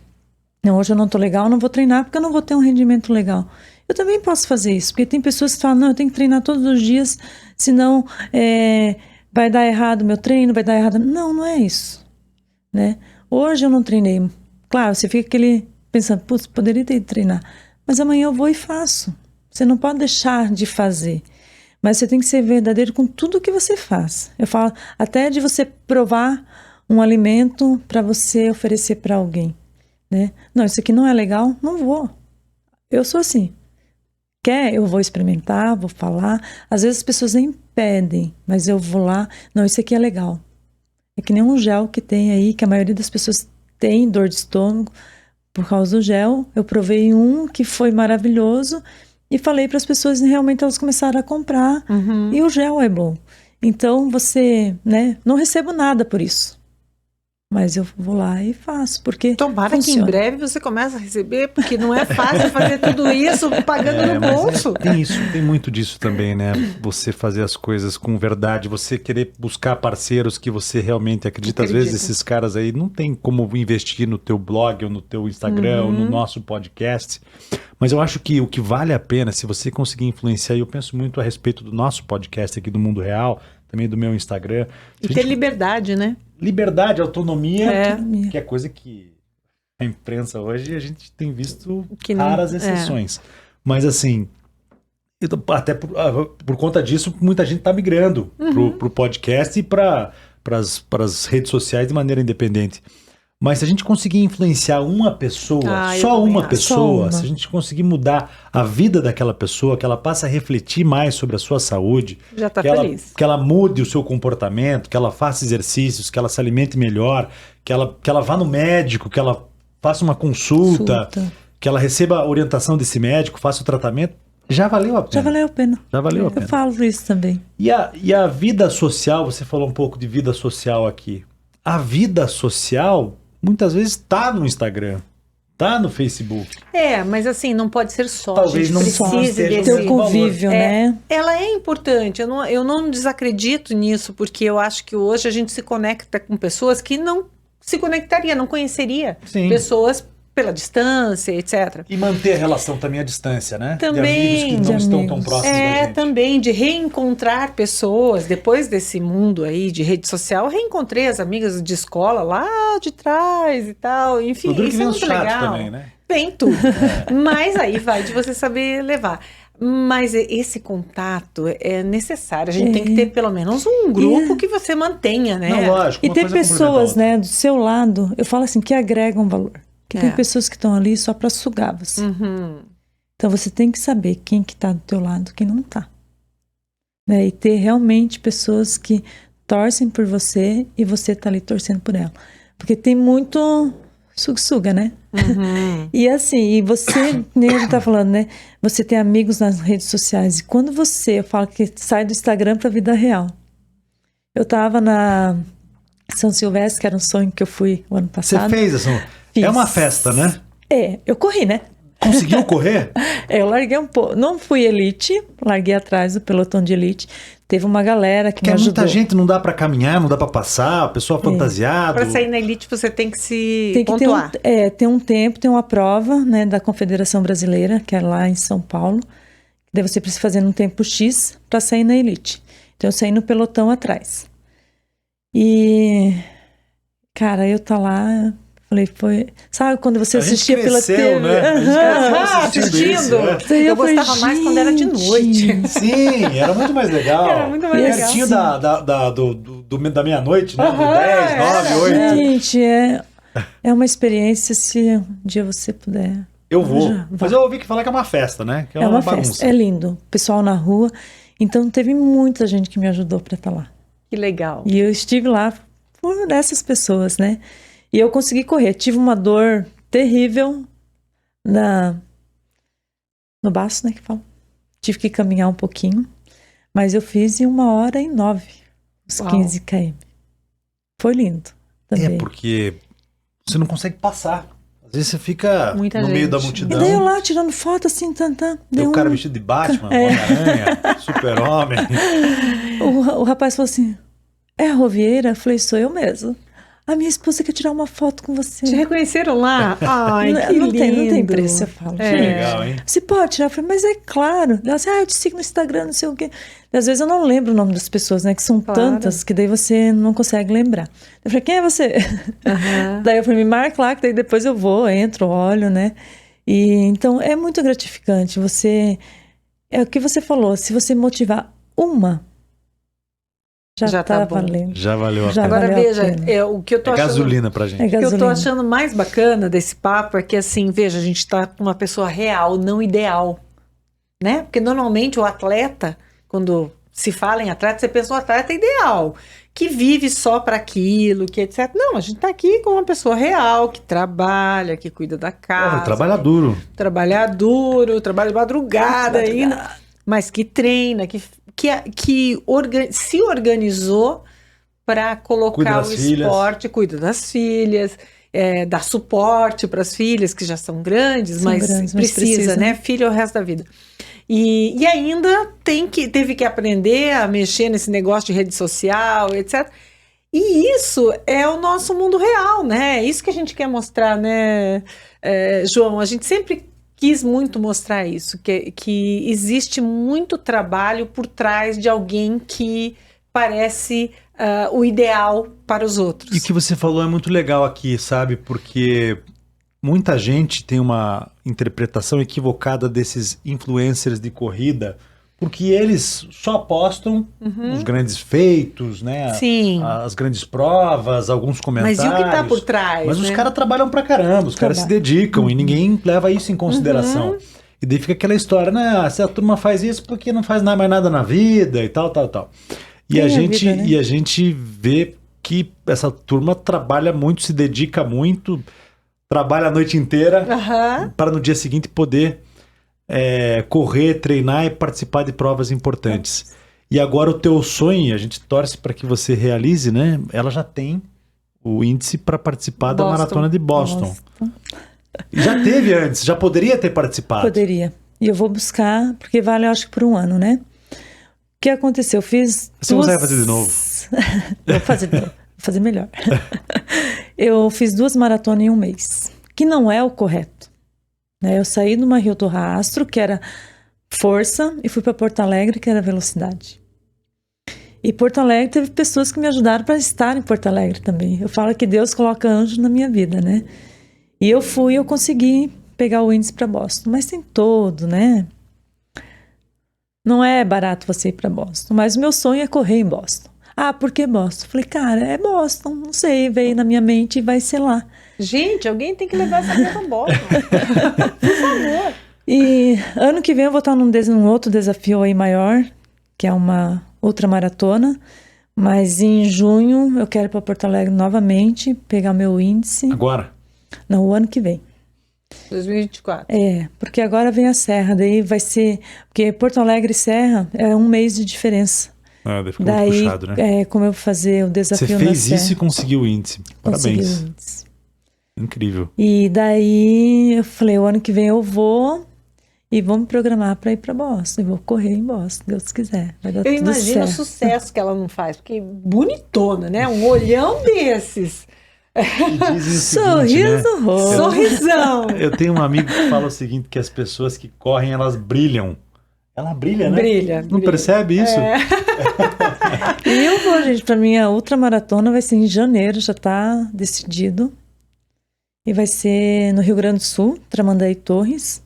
Não, hoje eu não tô legal, não vou treinar porque eu não vou ter um rendimento legal. Eu também posso fazer isso, porque tem pessoas que falam, não, eu tenho que treinar todos os dias, senão vai dar errado o meu treino, vai dar errado. Não, não é isso, né? Hoje eu não treinei. Claro, você fica pensando, putz, poderia ter ido treinar. Mas amanhã eu vou e faço. Você não pode deixar de fazer. Mas você tem que ser verdadeiro com tudo que você faz. Eu falo até de você provar um alimento para você oferecer para alguém, né? Não, isso aqui não é legal, não vou. Eu sou assim. Quer, eu vou experimentar, vou falar. Às vezes as pessoas nem pedem, mas eu vou lá. Não, isso aqui é legal. É que nem um gel que tem aí, que a maioria das pessoas tem dor de estômago por causa do gel. Eu provei um que foi maravilhoso e falei para as pessoas e realmente elas começaram a comprar. Uhum. E o gel é bom. Então você, né, não recebo nada por isso. Mas eu vou lá e faço, porque tomara funciona. Que em breve você comece a receber, porque não é fácil fazer tudo isso pagando no bolso. Tem muito disso também, né? Você fazer as coisas com verdade, você querer buscar parceiros que você realmente acredita. Às vezes esses caras aí não tem como investir no teu blog, ou no teu Instagram, ou no nosso podcast. Mas eu acho que o que vale a pena, se você conseguir influenciar, e eu penso muito a respeito do nosso podcast aqui do Mundo Real, também do meu Instagram. E ter liberdade, né? Liberdade, autonomia, que é coisa que a imprensa hoje a gente tem visto raras exceções. Mas assim, até por conta disso, muita gente está migrando pro podcast e para as redes sociais de maneira independente. Mas se a gente conseguir influenciar uma pessoa, só uma pessoa, se a gente conseguir mudar a vida daquela pessoa, que ela passe a refletir mais sobre a sua saúde, já tá feliz. Que ela mude o seu comportamento, que ela faça exercícios, que ela se alimente melhor, que ela vá no médico, que ela faça uma consulta, que ela receba a orientação desse médico, faça o tratamento, já valeu a pena. Já valeu a pena. Já valeu a pena. Eu falo isso também. E a vida social, você falou um pouco de vida social aqui. A vida social muitas vezes está no Instagram, está no Facebook. Mas assim, não pode ser só. Talvez não precise desse ter o convívio, né? Ela é importante, eu não desacredito nisso, porque eu acho que hoje a gente se conecta com pessoas que não se conectaria, não conheceria. Sim. Pessoas pela distância, etc. E manter a relação também à distância, né? Também. De amigos que não estão tão próximos da gente. Também, de reencontrar pessoas. Depois desse mundo aí de rede social, reencontrei as amigas de escola lá de trás e tal. Enfim, isso é muito legal. Também, né? vem tudo. Mas aí vai de você saber levar. Mas esse contato é necessário. A gente tem que ter pelo menos um grupo que você mantenha, né? Não, lógico. E ter pessoas, né, do seu lado, eu falo assim, que agregam valor. Que tem pessoas que estão ali só para sugar você. Então você tem que saber quem que tá do teu lado, quem não tá. Né? E ter realmente pessoas que torcem por você e você tá ali torcendo por ela. Porque tem muito suga, né? E assim, e você, nem a gente tá falando, né? Você tem amigos nas redes sociais. E quando eu falo que sai do Instagram pra vida real. Eu tava na São Silvestre, que era um sonho que eu fui o ano passado. Você fez essa? É uma festa, né? Eu corri, né? Conseguiu correr? Eu larguei um pouco. Não fui elite, larguei atrás do pelotão de elite. Teve uma galera que me ajudou. Muita gente, não dá pra caminhar, não dá pra passar, a pessoa fantasiada. Para sair na elite você tem que se tem que pontuar. Ter um tempo, tem uma prova, né, da Confederação Brasileira, que é lá em São Paulo. Daí você precisa fazer num tempo X para sair na elite. Então eu saí no pelotão atrás. E, cara, eu tá lá... Falei, sabe quando você assistia pela TV? Né? Assistindo. Eu gostava mais quando era de noite. Sim, era muito mais legal. Era muito mais legal. Tinha da meia-noite, né? Do 10, 9, 8. Gente, é uma experiência, se um dia você puder. Eu vou. Mas eu ouvi falar que é uma festa, né? Que é uma bagunça. Festa, é lindo. Pessoal na rua. Então teve muita gente que me ajudou para estar lá. Que legal. E eu estive lá por uma dessas pessoas, né? E eu consegui correr. Tive uma dor terrível no baço, né, que fala. Tive que caminhar um pouquinho. Mas eu fiz em 1h09, os 15 km. Foi lindo também. Porque você não consegue passar. Às vezes você fica no meio da multidão. E daí eu lá tirando foto assim, Tem o cara vestido de Batman, Homem-Aranha, Super-Homem. O rapaz falou assim, é a Rovieira? Eu falei, sou eu mesmo. A minha esposa quer tirar uma foto com você. Te reconheceram lá? Ai, que lindo. Não tem preço, eu falo. Que legal, hein? Você pode tirar? Eu falei, mas é claro. Ela assim, eu te sigo no Instagram, não sei o quê. E às vezes eu não lembro o nome das pessoas, né? Que são tantas que daí você não consegue lembrar. Eu falei, quem é você? Daí eu falei, me marca lá, que daí depois eu vou, entro, olho, né? E então é muito gratificante. É o que você falou, se você motivar uma, já tá valendo. Já valeu a pena. Agora veja, o que eu tô achando... gasolina pra gente. O que eu tô achando mais bacana desse papo é que, assim, veja, a gente tá com uma pessoa real, não ideal, né? Porque normalmente o atleta, quando se fala em atleta, você pensa um atleta ideal, que vive só para aquilo, que etc. Não, a gente tá aqui com uma pessoa real, que trabalha, que cuida da casa. Trabalha duro. Trabalha de madrugada ainda, mas que treina, que se organizou para colocar o esporte, cuida das filhas, dá suporte para as filhas que já são grandes, mas precisa, né? Filho é o resto da vida. E ainda teve que aprender a mexer nesse negócio de rede social, etc. E isso é o nosso mundo real, né? É isso que a gente quer mostrar, né, João? A gente sempre quis muito mostrar isso, que existe muito trabalho por trás de alguém que parece o ideal para os outros. E o que você falou é muito legal aqui, sabe? Porque muita gente tem uma interpretação equivocada desses influencers de corrida, porque eles só apostam nos grandes feitos, né? Sim. As grandes provas, alguns comentários. Mas e o que tá por trás? Mas né? os caras trabalham pra caramba, os caras se dedicam e ninguém leva isso em consideração. E daí fica aquela história, né? Se a turma faz isso porque não faz mais nada na vida e tal. E a gente vê que essa turma trabalha muito, se dedica muito, trabalha a noite inteira para no dia seguinte poder correr, treinar e participar de provas importantes. E agora o teu sonho, a gente torce para que você realize, né? Ela já tem o índice para participar da Maratona de Boston. Já teve antes, já poderia ter participado. Poderia. E eu vou buscar, porque vale, eu acho que por um ano, né? O que aconteceu? Eu fiz Você não vai fazer de novo? Vou fazer de novo. Vou fazer melhor. Eu fiz 2 maratonas em um mês, que não é o correto. Eu saí de uma Rio do Rastro, que era força, e fui para Porto Alegre, que era velocidade. E Porto Alegre teve pessoas que me ajudaram para estar em Porto Alegre também. Eu falo que Deus coloca anjo na minha vida, né? E eu consegui pegar o índice para Boston. Mas tem todo, né? Não é barato você ir para Boston, mas o meu sonho é correr em Boston. Ah, por que Boston? Falei, cara, é Boston, não sei, veio na minha mente e vai ser lá. Gente, alguém tem que levar essa mulher pra Boston. Por favor. E ano que vem eu vou estar num outro desafio aí maior, que é uma ultramaratona. Mas em junho eu quero ir para Porto Alegre novamente, pegar meu índice. Agora? Não, o ano que vem. 2024. Porque agora vem a Serra, daí vai ser... Porque Porto Alegre e Serra é um mês de diferença. Daí ficou muito puxado, né? Como eu vou fazer o desafio na Serra. Você fez isso e conseguiu o índice. Parabéns. Consegui o índice. Incrível. E daí eu falei, o ano que vem eu vou e vou me programar para ir para Boston. Eu vou correr em Boston, Deus quiser. Vai dar Eu tudo imagino o certo. sucesso que ela não faz, porque bonitona, né? Um olhão desses. Sorriso no rosto. Sorrisão. Eu tenho um amigo que fala o seguinte, que as pessoas que correm, elas brilham. Ela brilha, né? Brilha. Não percebe isso? E eu vou, gente, para minha ultramaratona vai ser em janeiro, já tá decidido. E vai ser no Rio Grande do Sul, Tramandaí Torres.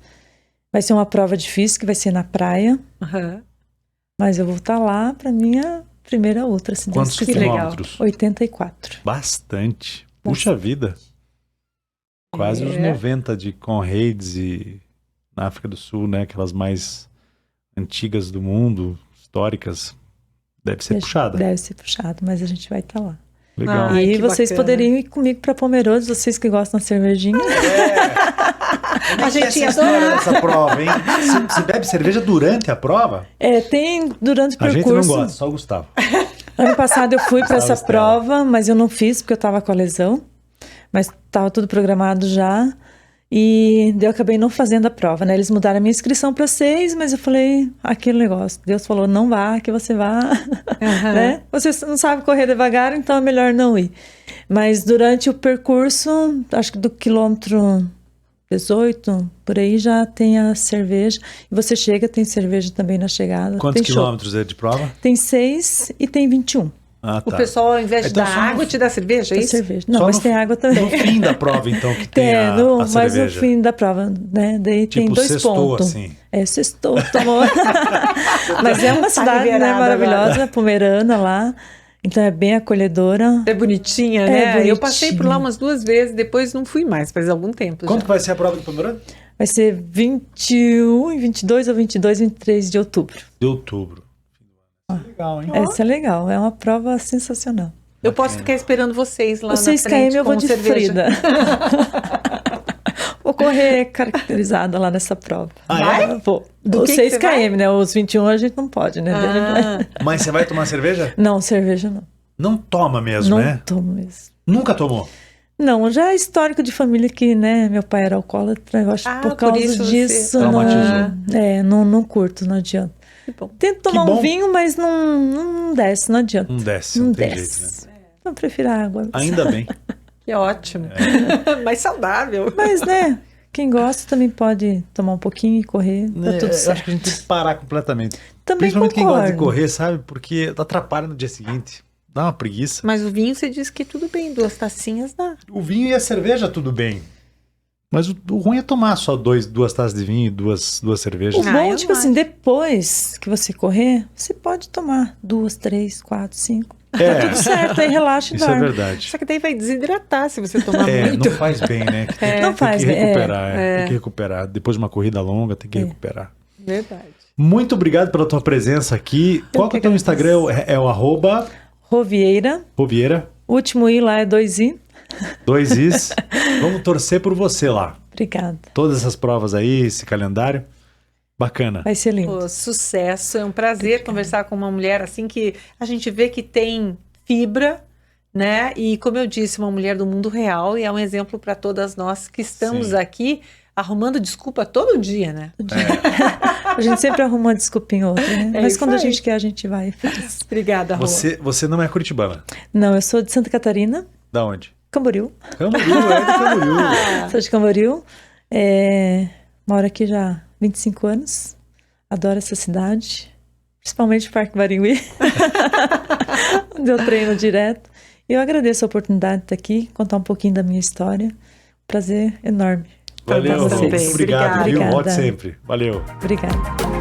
Vai ser uma prova difícil, que vai ser na praia. Uhum. Mas eu vou estar lá para minha primeira ultra, se Deus quiser. Quantos quilômetros? 84. Bastante. Puxa vida. Quase os 90 de Conrads e na África do Sul, né? Aquelas mais antigas do mundo, históricas. Deve ser puxada. Deve ser puxado, mas a gente vai estar lá. Legal. Ai, e que vocês bacana. poderiam ir comigo para Pomerode, vocês que gostam da cervejinha. A gente ia adorar essa prova, hein? Você bebe cerveja durante a prova? Tem durante o A percurso. gente não gosta, só o Gustavo. Ano passado eu fui para essa Estela. prova, mas eu não fiz porque eu estava com a lesão. Mas estava tudo programado já. E eu acabei não fazendo a prova, né? Eles mudaram a minha inscrição para 6, mas eu falei aquele negócio. Deus falou, não vá, que você vá. Uhum. Né? Você não sabe correr devagar, então é melhor não ir. Mas durante o percurso, acho que do quilômetro 18, por aí já tem a cerveja. E você chega, tem cerveja também na chegada. Quantos tem quilômetros é de prova? Tem 6 e tem 21. Ah, tá. O pessoal, ao invés de Então, dar só no- água, te dá cerveja, é Tem isso? cerveja. Não, Só mas no- tem água também. No fim da prova, então, que tem a Mas no cerveja. fim da prova, né? Daí tem Tipo, 2 sextou, pontos. assim. Sextou, tomou. Mas é uma cidade, né, liberada maravilhosa, Pomerana lá. Então é bem acolhedora. É bonitinha, É né? bonitinha. Eu passei por lá umas 2 vezes, depois não fui mais, faz algum tempo Quando já. que vai ser a prova do Pomerano? Vai ser 21, 22 ou 22, 23 de outubro. De outubro. Legal, hein? Essa é legal, é uma prova sensacional. Eu posso ficar esperando vocês lá O na 6 frente km eu vou com de cerveja. Frida. Vou correr caracterizada lá nessa prova. Ah, é? Vou. Do Os que 6 você vai? km, né? Os 21 a gente não pode, né? Ah, Mas você vai tomar cerveja? Não, cerveja não. Não toma mesmo, Não né? tomo mesmo. Nunca tomou? Não, já é histórico de família que, né, meu pai era alcoólatra, eu acho que por por causa isso você disso traumatizou. não curto, não adianta. que bom. Tento tomar bom. um vinho, mas não desce, não adianta. Não desce, Não não tem desce. jeito, né? Eu prefiro água. Ainda bem. Que ótimo. Mais saudável. Mas, né, quem gosta também pode tomar um pouquinho e correr, tá tudo Eu certo. acho que a gente tem que parar completamente. Também Principalmente quem gosta de concordo. correr, sabe? Porque atrapalha no dia seguinte. Dá uma preguiça. Mas o vinho, você disse que tudo bem, 2 tacinhas dá. O vinho e a cerveja, tudo bem. Mas o ruim é tomar só 2 taças de vinho e duas cervejas. O Ah, bom, eu tipo não assim, depois que você correr, você pode tomar 2, 3, 4, 5. É, Tudo certo, aí relaxa e isso é dorme. verdade. Só que daí vai desidratar se você tomar É, muito. não faz bem, né? Não Tem faz que bem, recuperar, tem que recuperar. Depois de uma corrida longa, tem que recuperar. Verdade. Muito obrigado pela tua presença aqui. Qual que é o teu Instagram? É o @ Rovieira, Rovieira, o último I lá é 2I. 2 Is. Vamos torcer por você lá. Obrigada. Todas essas provas aí, esse calendário. Bacana. Vai ser lindo. Pô, sucesso. É um prazer conversar com uma mulher assim que a gente vê que tem fibra, né? E como eu disse, uma mulher do mundo real e é um exemplo para todas nós que estamos Sim. aqui arrumando desculpa todo dia, né? A gente sempre arruma uma desculpinha ou outra, né? É Mas isso quando a aí. gente quer, a gente vai e faz. Obrigada, Rô. Você não é curitibana. Não, eu sou de Santa Catarina, Da onde? Camboriú. Camboriú, é de Camboriú. Sou de Camboriú. Moro aqui já há 25 anos. Adoro essa cidade. Principalmente o Parque Barigüi. Onde eu treino direto. E eu agradeço a oportunidade de estar aqui, contar um pouquinho da minha história. Prazer enorme. Valeu, Obrigada. obrigado, viu? Volte sempre. Valeu. Obrigada.